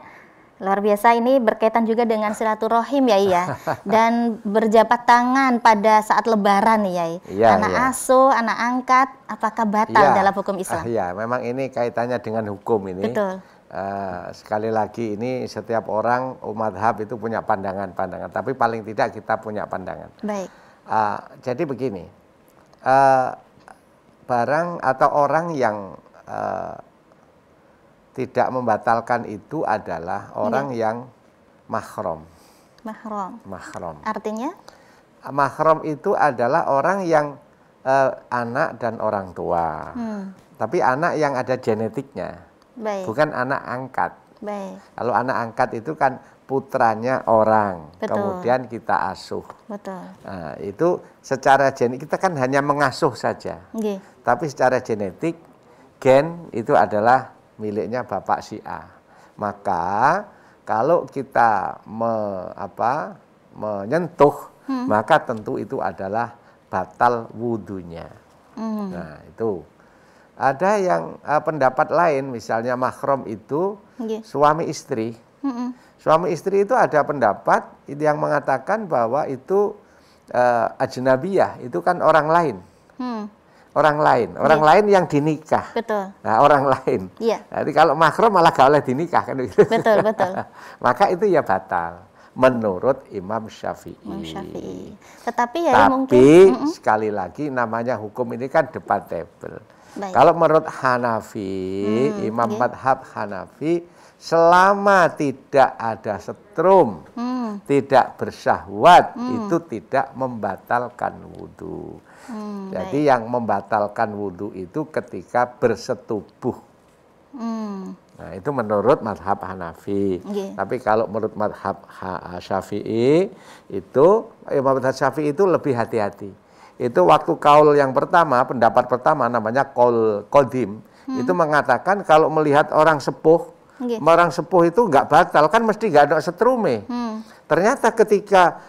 Luar biasa, ini berkaitan juga dengan silaturahim ya. Dan berjabat tangan pada saat lebaran nih ya. Anak asuh, anak angkat, apakah batal dalam hukum Islam? Iya, memang ini kaitannya dengan hukum ini. Betul. Sekali lagi ini setiap orang madhab itu punya pandangan-pandangan, tapi paling tidak kita punya pandangan. Baik. Jadi begini, barang atau orang yang tidak membatalkan itu adalah orang yang mahram. Mahram. Artinya? Mahram itu adalah orang yang anak dan orang tua. Tapi anak yang ada genetiknya. Baik. Bukan anak angkat. Baik. Kalau anak angkat itu kan putranya orang, Betul. kemudian kita asuh. Betul. Nah, itu secara genetik kita kan hanya mengasuh saja. Nggih. Tapi secara genetik gen itu adalah miliknya bapak si A. Maka kalau kita menyentuh, maka tentu itu adalah batal wudunya. Nah, itu. Ada yang pendapat lain, misalnya mahram itu suami istri. Suami istri itu ada pendapat yang mengatakan bahwa itu ajnabiyah, itu kan orang lain. Orang lain yang dinikah. Betul. Nah, orang lain. Iya. Jadi kalau mahram malah gak oleh dinikah kan gitu. Betul. Maka itu ya batal menurut Imam Syafi'i. Tetapi ya mungkin sekali lagi namanya hukum ini kan debatable. Baik. Kalau menurut Hanafi, Imam madhab Hanafi, selama tidak ada setrum, tidak bersyahwat, itu tidak membatalkan wudhu. Jadi yang membatalkan wudhu itu ketika bersetubuh. Nah, itu menurut madhab Hanafi. Tapi kalau menurut madhab Syafi'i, Imam madhab Syafi'i itu lebih hati-hati. Itu waktu kaul yang pertama, pendapat pertama namanya kaul qadim, itu mengatakan kalau melihat orang sepuh itu nggak batal, kan mesti nggak ada setrume. Ternyata ketika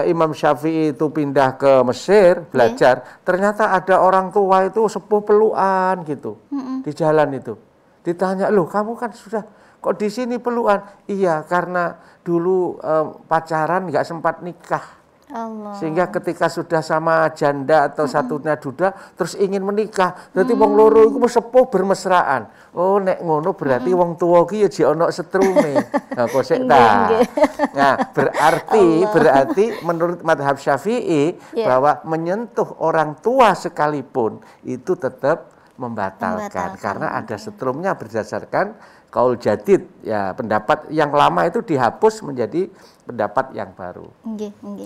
Imam Syafi'i itu pindah ke Mesir belajar, ternyata ada orang tua itu sepuh pelukan gitu di jalan itu. Ditanya, loh kamu kan sudah kok di sini pelukan? Iya, karena dulu pacaran nggak sempat nikah. Allah. Sehingga ketika sudah sama janda atau satunya duda terus ingin menikah, berarti wong loro iku sepuh bermesraan. Oh nek ngono berarti wong tuwa ki ya jek ana setrume. Nah kok sik ta. Nah, berarti menurut madhab Syafi'i bahwa menyentuh orang tua sekalipun itu tetap membatalkan karena ada setrumnya berdasarkan kaul jadid, ya pendapat yang lama itu dihapus menjadi pendapat yang baru.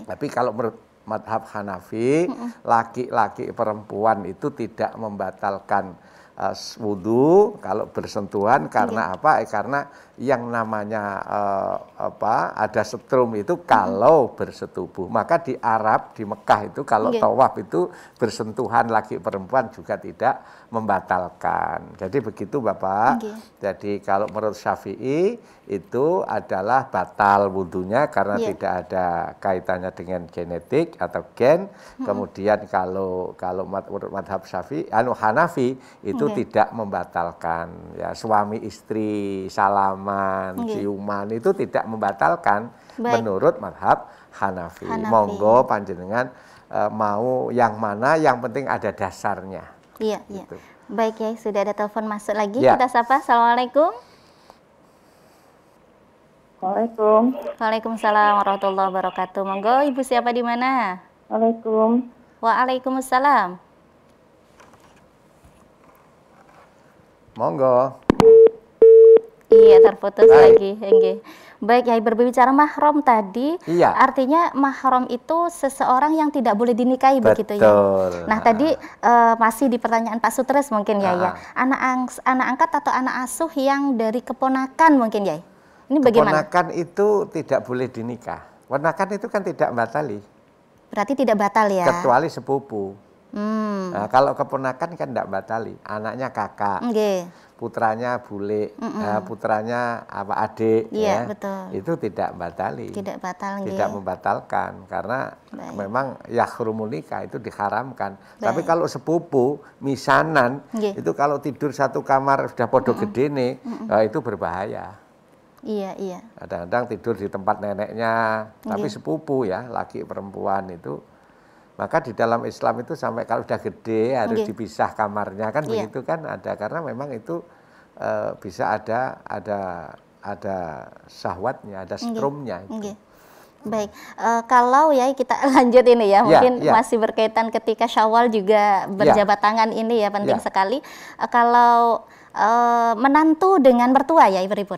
Tapi kalau menurut madhab Hanafi, laki-laki perempuan itu tidak membatalkan wudhu kalau bersentuhan karena apa? Karena yang namanya ada setrum itu kalau bersetubuh. Maka di Arab, di Mekah itu kalau tawaf itu bersentuhan laki perempuan juga tidak membatalkan. Jadi begitu Bapak. Jadi kalau menurut Syafi'i itu adalah batal wudhunya karena tidak ada kaitannya dengan genetik atau gen. Kemudian kalau menurut madhab Syafi'i, Hanafi itu tidak membatalkan. Ya, suami istri salaman, ciuman itu tidak membatalkan menurut madhab Hanafi. Monggo panjenengan mau yang mana, yang penting ada dasarnya. Iya. Gitu. Baik ya, sudah ada telepon masuk lagi. Kita sapa. Assalamualaikum. Waalaikumsalam warahmatullahi wabarakatuh. Monggo, Ibu siapa di mana? Waalaikumsalam. Waalaikumsalam. Monggo. Iya, terputus lagi. Nggih. Baik, Yai, berbicara mahram tadi, Iya. artinya mahram itu seseorang yang tidak boleh dinikahi, begitu ya? Betul. Nah, tadi masih di pertanyaan Pak Sutres mungkin ya, anak angkat atau anak asuh yang dari keponakan mungkin ya? Ini bagaimana? Keponakan itu tidak boleh dinikah. Keponakan itu kan tidak batali. Berarti tidak batal ya? Kecuali sepupu. Nah, kalau keponakan kan tidak batali. Anaknya kakak. Putranya bule, putranya adik, iya, ya, betul. Itu tidak batali, tidak batal, tidak membatalkan, karena memang yahrumul nikah itu diharamkan. Tapi kalau sepupu, misanan, itu kalau tidur satu kamar sudah podo gede nih, itu berbahaya. Iya, iya. Kadang-kadang tidur di tempat neneknya, tapi sepupu ya, laki perempuan itu. Maka di dalam Islam itu sampai kalau sudah gede harus dipisah kamarnya kan begitu kan ada, karena memang itu bisa ada syahwatnya, ada strumnya. Baik, kalau ya kita lanjut ini ya, mungkin masih berkaitan ketika Syawal juga berjabat tangan ini ya penting sekali. Kalau menantu dengan mertua ya Ibu.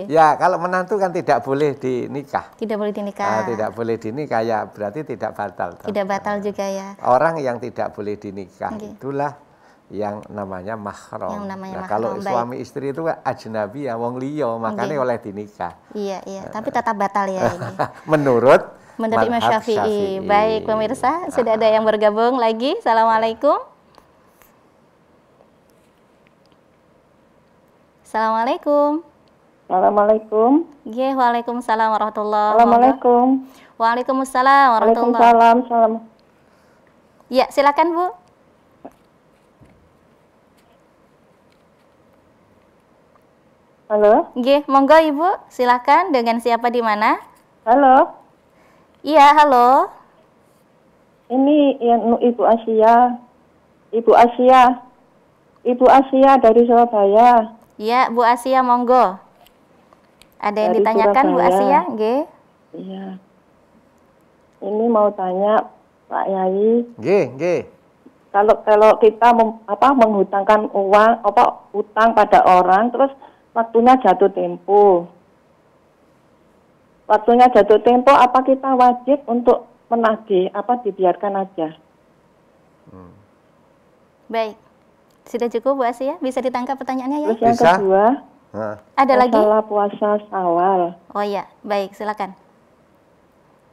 Ya, kalau menantu kan tidak boleh dinikah. Tidak boleh dinikah. Tidak boleh dinikah ya, berarti tidak batal. Tidak batal juga ya. Orang yang tidak boleh dinikah itulah yang namanya mahram. Nah, kalau suami istri itu ajnabi ya, wong liya, makanya oleh dinikah. Iya, iya. Tapi tetap batal ya ini. Menurut Imam Syafi'i. Baik, pemirsa, sudah ada yang bergabung lagi. Assalamualaikum. Assalamualaikum. Assalamualaikum. Waalaikumsalam warahmatullahi wabarakatuh. Assalamualaikum. Waalaikumsalam warahmatullahi wabarakatuh. Salam. Ya, silakan Bu. Halo. Monggo Ibu, silakan. Dengan siapa di mana? Halo. Iya, halo. Ini yang Ibu Asia. Ibu Asia dari Surabaya. Iya, Bu Asia, monggo. Ada yang dari ditanyakan Surabaya. Bu Asia? Iya. Ini mau tanya Pak Yai. Kalau kita menghutangkan uang utang pada orang, terus waktunya jatuh tempo. Apa kita wajib untuk menagih? Apa dibiarkan aja? Baik. Sudah cukup Bu Asia? Bisa ditangkap pertanyaannya ya? Terus yang kedua, ada lagi? Masalah puasa Syawal. Oh iya, baik, silakan.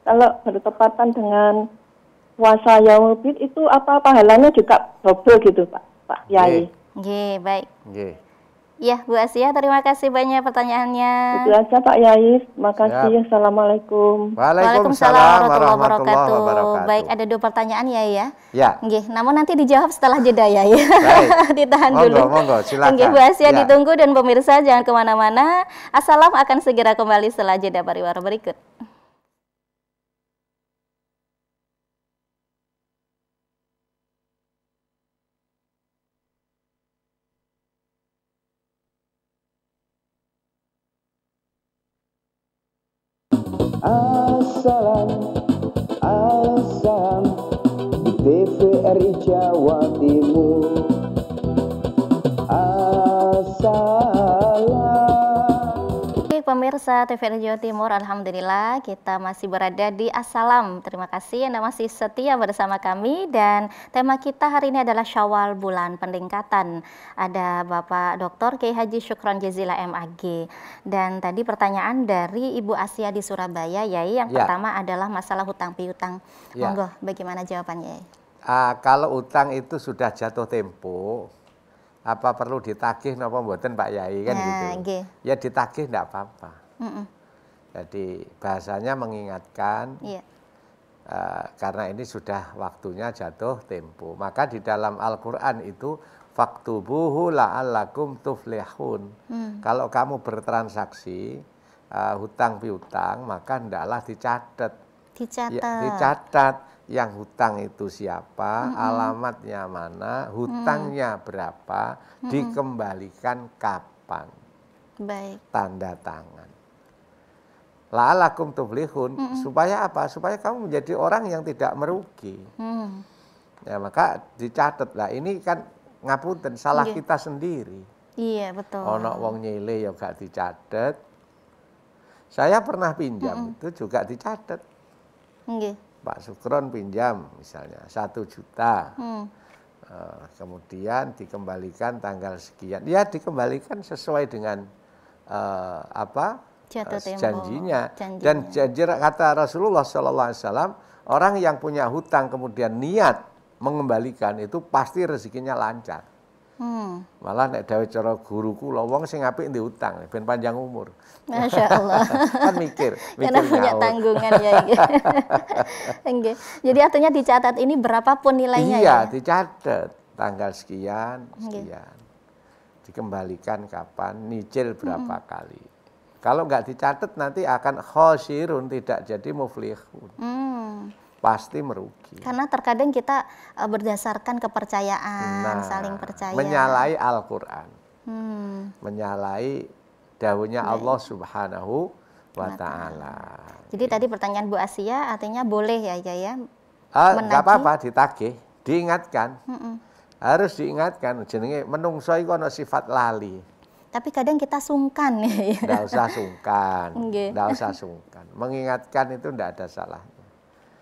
Kalau bertepatan dengan puasa Yaumul Bid itu apa pahalanya juga double gitu Pak Yai? Baik. Ya, Bu Asia, terima kasih banyak pertanyaannya. Itu aja Pak Yai, terima kasih. Assalamualaikum. Waalaikumsalam warahmatullahi wabarakatuh. Baik, ada 2 pertanyaan ya. Ya. Namun nanti dijawab setelah jeda ya. Ditahan dulu. Monggo, silakan. Bu Asia ditunggu dan pemirsa jangan kemana-mana. Assalam akan segera kembali setelah jeda pariwara berikut. Assalam di TVRI Jawa Timur. Pemirsa TVRI Jawa Timur, alhamdulillah kita masih berada di Assalam. Terima kasih Anda masih setia bersama kami dan tema kita hari ini adalah Syawal bulan peningkatan. Ada Bapak Dr. Kiai Haji Syukron Jazila MAG. Dan tadi pertanyaan dari Ibu Asia di Surabaya, Yai. Yang pertama adalah masalah hutang piutang. Monggo, bagaimana jawabannya, Yai? Kalau utang itu sudah jatuh tempo, apa perlu ditagih napa mboten Pak Yai kan gitu. Ya ditagih enggak apa-apa. Jadi bahasanya mengingatkan karena ini sudah waktunya jatuh tempo. Maka di dalam Al-Qur'an itu faktubuhu la'allakum tuflihun. Kalau kamu bertransaksi hutang piutang maka hendaklah dicatat. Dicatat yang hutang itu siapa, alamatnya mana, hutangnya berapa, dikembalikan kapan. Baik. Tanda tangan. La'alakum tuflihun, supaya apa? Supaya kamu menjadi orang yang tidak merugi. Ya, maka dicatat lah. Ini kan ngapunten salah Nggih. kita sendiri. Iya, betul. Ono wong nyile ya gak dicatet. Saya pernah pinjam itu juga dicatet. Nggih. Pak Sukron pinjam misalnya 1 juta. Kemudian dikembalikan tanggal sekian. Ya dikembalikan sesuai dengan Jatuh tempo. janjinya. Dan janji kata Rasulullah SAW, orang yang punya hutang kemudian niat mengembalikan itu pasti rezekinya lancar. Malah nek dawe cara guruku lho wong sing apik ndek utang ben panjang umur. Masya Allah. Kan mikir Karena punya nyaur. tanggungan ya. Nggih. Jadi artinya dicatat ini berapapun nilainya Iya, ya. dicatat tanggal sekian, sekian. Dikembalikan kapan, nyicil berapa kali. Kalau nggak dicatat nanti akan khosirun, tidak jadi muflihun. Pasti merugi. Karena terkadang kita berdasarkan kepercayaan, saling percaya. Menyalahi Al-Quran. Menyalahi dawuhnya Allah Subhanahu wa Ta'ala. Jadi tadi pertanyaan Bu Asia artinya boleh ya ya. Nggak apa-apa, ditagih, diingatkan. Harus diingatkan, jenenge menungso iku ana sifat lali. Tapi kadang kita sungkan ya. Nggak usah sungkan, Nggih. nggak usah sungkan. Mengingatkan itu nggak ada salahnya.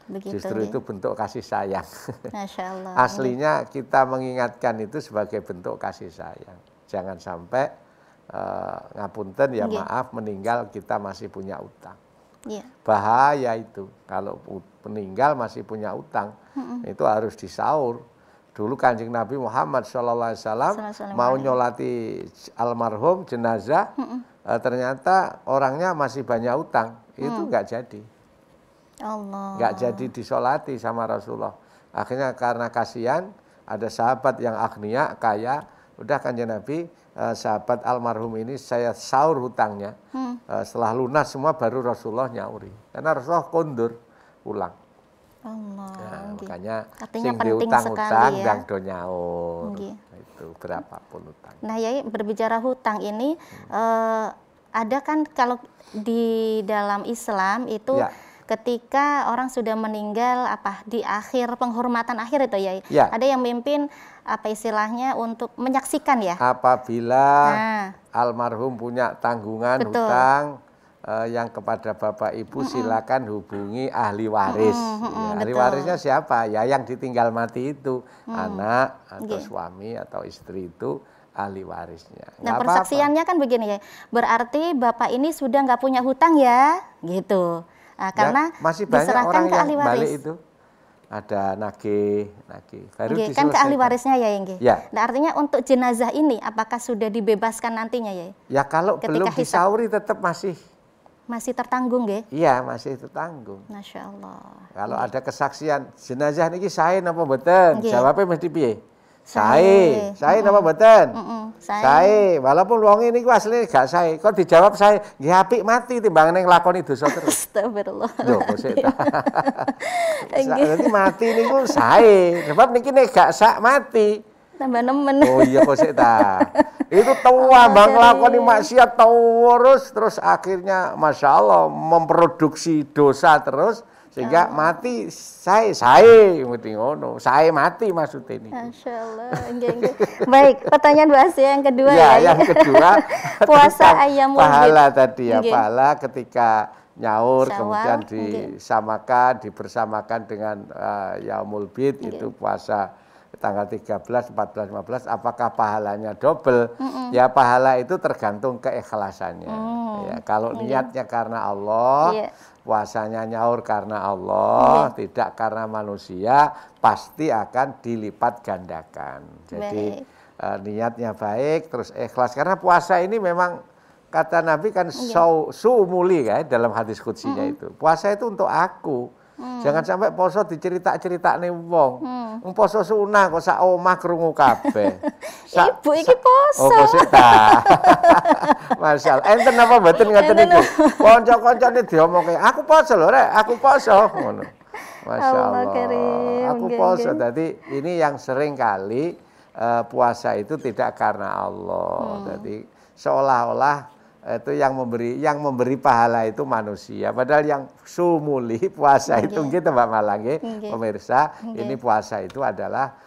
Begitu, Justru nggih. itu bentuk kasih sayang. Masya Allah. Aslinya kita mengingatkan itu sebagai bentuk kasih sayang. Jangan sampai ngapunten ya Nggih. maaf meninggal kita masih punya utang. Iya. Bahaya itu kalau meninggal masih punya utang itu harus disaur. Dulu Kanjeng Nabi Muhammad SAW mau nyolati almarhum jenazah, ternyata orangnya masih banyak utang, itu nggak jadi. Allah. Nggak jadi disolati sama Rasulullah. Akhirnya karena kasihan ada sahabat yang agnia kaya, udah Kanjeng Nabi sahabat almarhum ini saya saur hutangnya. Setelah lunas semua baru Rasulullah nyauri. Karena Rasulullah kondur pulang. Allah. Nah, Nggih. makanya Artinya sing penting diutang-utang sekali ya. dan do nyaur. Nggih. Itu berapapun utang. Nah, Yai berbicara hutang ini ada kan kalau di dalam Islam itu Ya. ketika orang sudah meninggal di akhir penghormatan akhir itu ya. Ada yang memimpin istilahnya untuk menyaksikan ya. Apabila Nah. almarhum punya tanggungan Betul. hutang yang kepada Bapak Ibu silakan hubungi ahli waris. Ya, ahli betul. warisnya siapa? Ya yang ditinggal mati itu anak atau Nggih. suami atau istri itu ahli warisnya. Nah, Nggak persaksiannya kan begini ya. Berarti Bapak ini sudah nggak punya hutang ya, gitu. Nah, karena Ya, masih banyak diserahkan orang ke ahli yang waris. balik itu. Ada nagih, baru Nggih, kan ke ahli diselesaikan. warisnya ya, Nggih. Ya. Nah, artinya untuk jenazah ini apakah sudah dibebaskan nantinya ya? Ya kalau Ketika belum hisab. disauri tetap masih, Masih tertanggung, Nggih? iya masih tertanggung. Masya Allah. Kalau ada kesaksian jenazah niki sae napa mboten? Nggih. Jawabnya mesti piye? Sae. Sae napa mboten? Sae. Sae, walaupun wong ini ku asline gak sae, kok dijawab sae, nggih apik mati timbang ning nglakoni dosa terus. Astagfirullah. Lho, kok sik ta. Jadi mati niku sae, sebab niki nek gak sak mati. Tambah nemen. Oh iya kok sik ta. Itu tua bang nglakoni maksiat terus akhirnya Masya Allah memproduksi dosa terus sehingga mati sae mesti ngono. Sae mati maksudnya ini. Masya Allah. Nggih. Baik, pertanyaan Bu Asia yang kedua ya. Yang kedua Puasa tentang ayam pahala tadi ya, Nggih. pahala ketika nyaur Syawal, kemudian nggih. dibersamakan dengan Yaumul Bid itu puasa tanggal 13, 14, 15 apakah pahalanya double? Ya pahala itu tergantung keikhlasannya. Ya, kalau niatnya karena Allah, Iya. puasanya nyaur karena Allah, tidak karena manusia, pasti akan dilipat gandakan. Jadi niatnya baik, terus ikhlas. Karena puasa ini memang kata Nabi kan su'umuli kan dalam hadis qudsinya itu. Puasa itu untuk aku. Jangan sampai poso dicerita-cerita nih wong. Poso sunah kok sak omah krungu kabeh. Ibu iki poso. Oh, poso ta. Masyaallah. Enten apa mboten ngoten niku? Kanca-kancane diomongke, "Aku poso lho, Rek, aku poso." Ngono. Masyaallah. Karim. Aku poso. Dadi ini yang sering kali puasa itu tidak karena Allah. Jadi seolah-olah itu yang memberi pahala itu manusia, padahal yang sumuli puasa itu gitu Mbak Malang, pemirsa, ini puasa itu adalah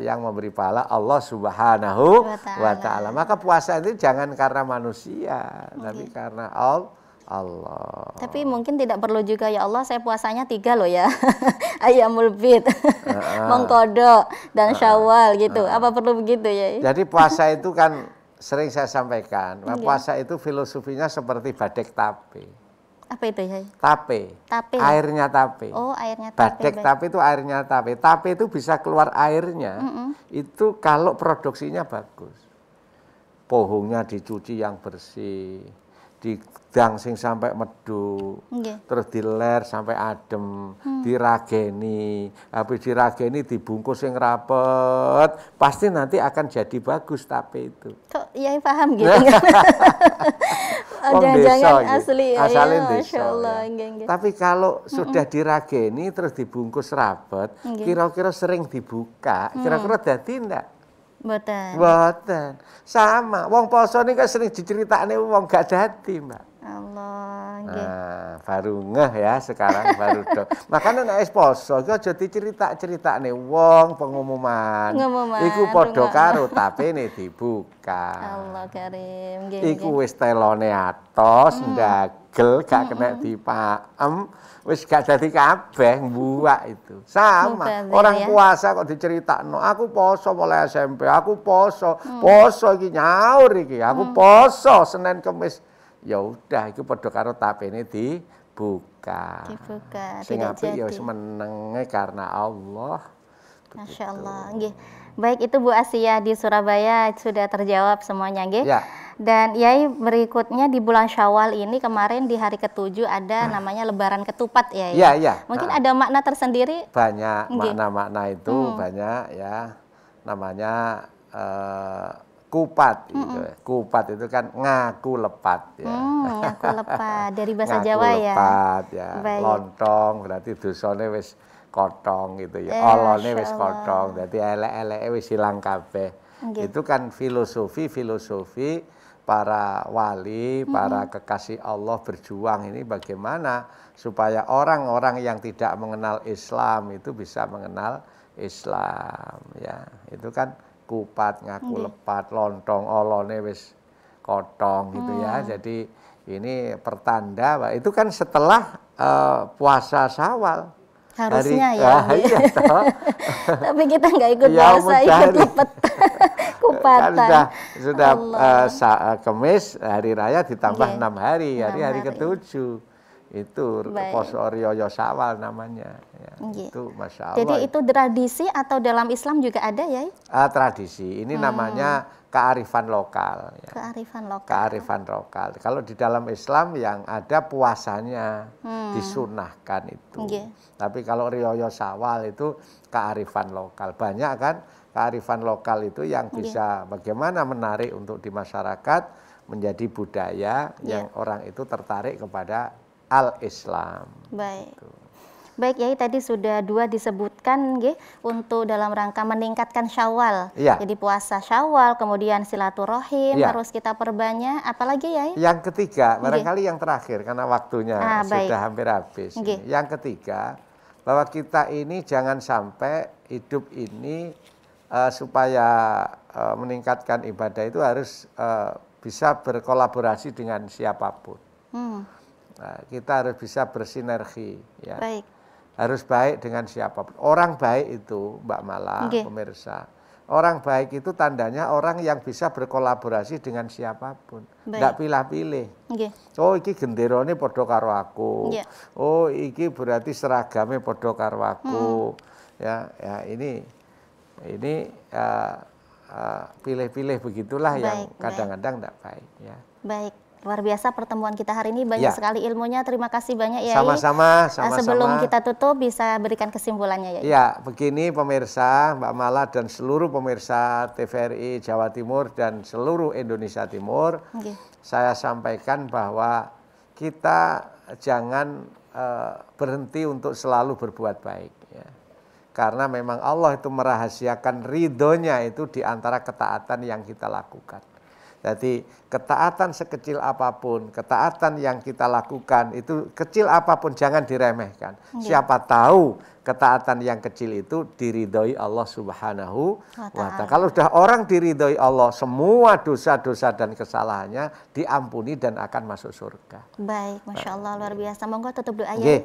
yang memberi pahala Allah Subhanahu wa Ta'ala. Maka puasa itu jangan karena manusia, tapi karena Allah. Tapi mungkin tidak perlu juga, ya Allah saya puasanya 3 loh ya. Ayyamul Bid, Mengkodok, dan Syawal gitu. Apa perlu begitu ya? Jadi puasa itu kan sering saya sampaikan, puasa itu filosofinya seperti badek tape. Apa itu ya? Tape. Airnya tape. Oh, airnya tape. Badek tape itu airnya tape. Tape itu bisa keluar airnya. Itu kalau produksinya bagus. Pohonnya dicuci yang bersih, didang sing sampai medu, terus diler sampai adem, dirageni, habis dirageni dibungkus yang rapet, pasti nanti akan jadi bagus tape itu. Kok Yai paham gitu? Jangan-jangan asli ya, Masya Allah. Ya. Tapi kalau sudah dirageni terus dibungkus rapet, kira-kira sering dibuka, kira-kira jadi enggak? Boten. Sama. Wong poso ini kan sering diceritakne wong gak dadi, Mbak. Allah. Nah, baru ngeh ya sekarang baru do. Makanya nek poso iki aja diceritakne wong pengumuman. Iku padha karo tapene dibuka. Allah Karim. Iku wis telone atos ndagel gak kena dipaem. Wis gak dadi kabeh mbuak itu. Sama. Orang puasa kok diceritakno, aku poso mulai SMP, aku poso. Poso iki nyaur iki, aku poso Senin Kamis. Ya udah iku padha karo tapene dibuka. Sing apik ya wis menenge karena Allah. Masya Allah. Nggih. Baik, itu Bu Asia di Surabaya sudah terjawab semuanya nggih. Ya. Dan Yai berikutnya di bulan Syawal ini kemarin di hari ke-7 ada namanya Lebaran Ketupat ya. Iya, iya. Mungkin ada makna tersendiri? Banyak makna-makna itu banyak ya. Namanya kupat gitu. Kupat itu kan ngaku lepat ya. Ngaku lepat dari bahasa ngaku Jawa ya. Lepat ya. Baik. Lontong berarti dosane wis kotong gitu ya. Olone wis kotong, dadi elek-eleke wis ilang kabeh. Itu kan filosofi para wali, para kekasih Allah berjuang ini bagaimana supaya orang-orang yang tidak mengenal Islam itu bisa mengenal Islam ya. Itu kan kupat, ngaku lepat, lontong, olone wis kotong gitu ya. Jadi ini pertanda, Pak. Itu kan setelah puasa Syawal. Harusnya ya. Iya, tapi kita nggak ikut puasa, ikut lepet kupatan. Kan sudah Kemis, hari raya ditambah 6 hari, hari ke-7. Itu poso Riyaya Syawal namanya. Ya, itu Masya Allah. Jadi itu tradisi atau dalam Islam juga ada ya? Tradisi, ini namanya kearifan lokal. Ya. Kearifan lokal. Kalau di dalam Islam yang ada puasanya disunahkan itu. Tapi kalau Riyaya Syawal itu kearifan lokal. Banyak kan kearifan lokal itu yang bisa bagaimana menarik untuk di masyarakat menjadi budaya yang orang itu tertarik kepada al-Islam. Baik. Baik, Yai tadi sudah 2 disebutkan nggih untuk dalam rangka meningkatkan Syawal. Jadi puasa Syawal, kemudian silaturahim harus kita perbanyak. Apalagi Yai? Yang ketiga, barangkali yang terakhir karena waktunya sudah hampir habis. Yang ketiga, bahwa kita ini jangan sampai hidup ini supaya meningkatkan ibadah itu harus bisa berkolaborasi dengan siapapun. Nah, kita harus bisa bersinergi ya. Harus baik dengan siapapun. Orang baik itu Mbak Mala, pemirsa. Orang baik itu tandanya orang yang bisa berkolaborasi dengan siapapun. Tidak pilih-pilih. Oh iki genderone padha karo aku. Oh iki berarti seragamnya padha karo aku. Ya ini pilih-pilih begitulah yang kadang-kadang tidak baik ya. Baik. Luar biasa pertemuan kita hari ini, banyak sekali ilmunya. Terima kasih banyak ya. Sama-sama. Sebelum kita tutup bisa berikan kesimpulannya ya. Ya, begini pemirsa, Mbak Mala dan seluruh pemirsa TVRI Jawa Timur dan seluruh Indonesia Timur. Saya sampaikan bahwa kita jangan berhenti untuk selalu berbuat baik ya. Karena memang Allah itu merahasiakan ridhonya itu di antara ketaatan yang kita lakukan. Jadi ketaatan sekecil apapun, ketaatan yang kita lakukan itu kecil apapun jangan diremehkan. Siapa tahu ketaatan yang kecil itu diridhoi Allah Subhanahu wa Ta'ala. Kalau sudah orang diridhoi Allah, semua dosa-dosa dan kesalahannya diampuni dan akan masuk surga. Baik, Masya Allah, luar biasa. Monggo tutup doa ya.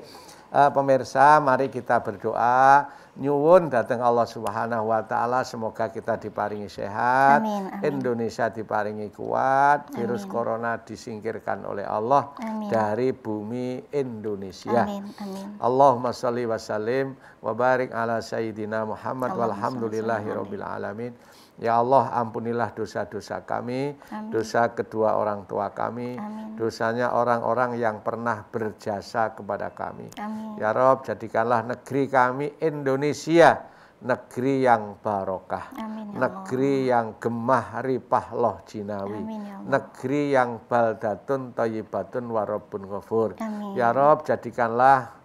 Pemirsa, mari kita berdoa nyuwun datang Allah Subhanahu wa Ta'ala, semoga kita diparingi sehat, amin, amin. Indonesia diparingi kuat, amin. Virus corona disingkirkan oleh Allah, amin. Dari bumi Indonesia. Amin, amin. Allahumma sholli wa sallim wa barik ala sayyidina Muhammad walhamdulillahi rabbil alamin. Ya Allah, ampunilah dosa-dosa kami, amin. Dosa kedua orang tua kami, amin. Dosanya orang-orang yang pernah berjasa kepada kami. Amin. Ya Rabb, jadikanlah negeri kami Indonesia negeri yang barokah, amin, ya negeri yang gemah ripah loh jinawi, amin, ya negeri yang baldatun thayyibatun warabun ghafur. Ya Rabb, jadikanlah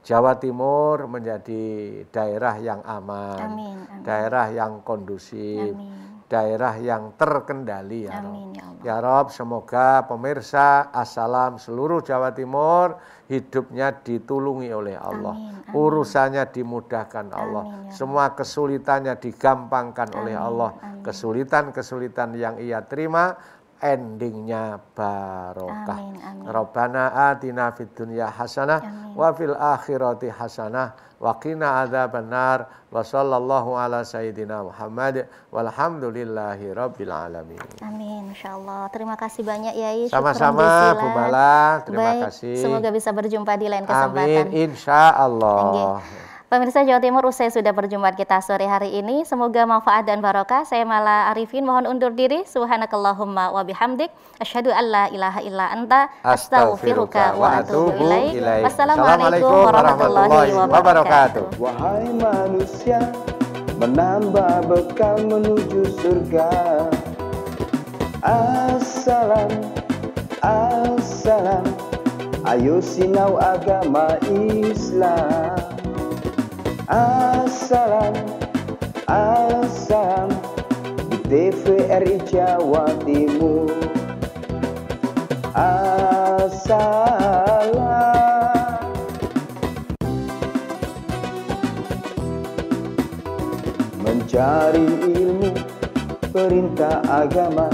Jawa Timur menjadi daerah yang aman, amin, amin. Daerah yang kondusif, amin. Daerah yang terkendali, ya Rob. Ya Rob, semoga pemirsa Assalam seluruh Jawa Timur hidupnya ditulungi oleh Allah, amin, amin. Urusannya dimudahkan Allah, amin, ya semua kesulitannya digampangkan, amin, oleh Allah, kesulitan-kesulitan yang ia terima endingnya barokah. Amin, amin. Rabbana atina fid dunya hasanah, amin. Wa fil akhirati hasanah wa qina adzabannar wa sallallahu ala sayyidina Muhammad walhamdulillahi rabbil alamin. Amin, insyaallah. Terima kasih banyak Yai. Sama-sama Bu Mala, terima kasih. Semoga bisa berjumpa di lain kesempatan. Amin, insyaallah. Pemirsa Jawa Timur, usai sudah berjumpa kita sore hari ini. Semoga manfaat dan barokah. Saya Mala Arifin mohon undur diri. Subhanakallahumma wa bihamdik. Asyhadu an la ilaha illa anta. Astaghfiruka wa atubu ilaik. Wassalamualaikum warahmatullahi wabarakatuh. Wahai manusia, menambah bekal menuju surga. Assalam, assalam. Ayo sinau agama Islam. Assalam, assalam di TVRI Jawa Timur. Assalam. Mencari ilmu perintah agama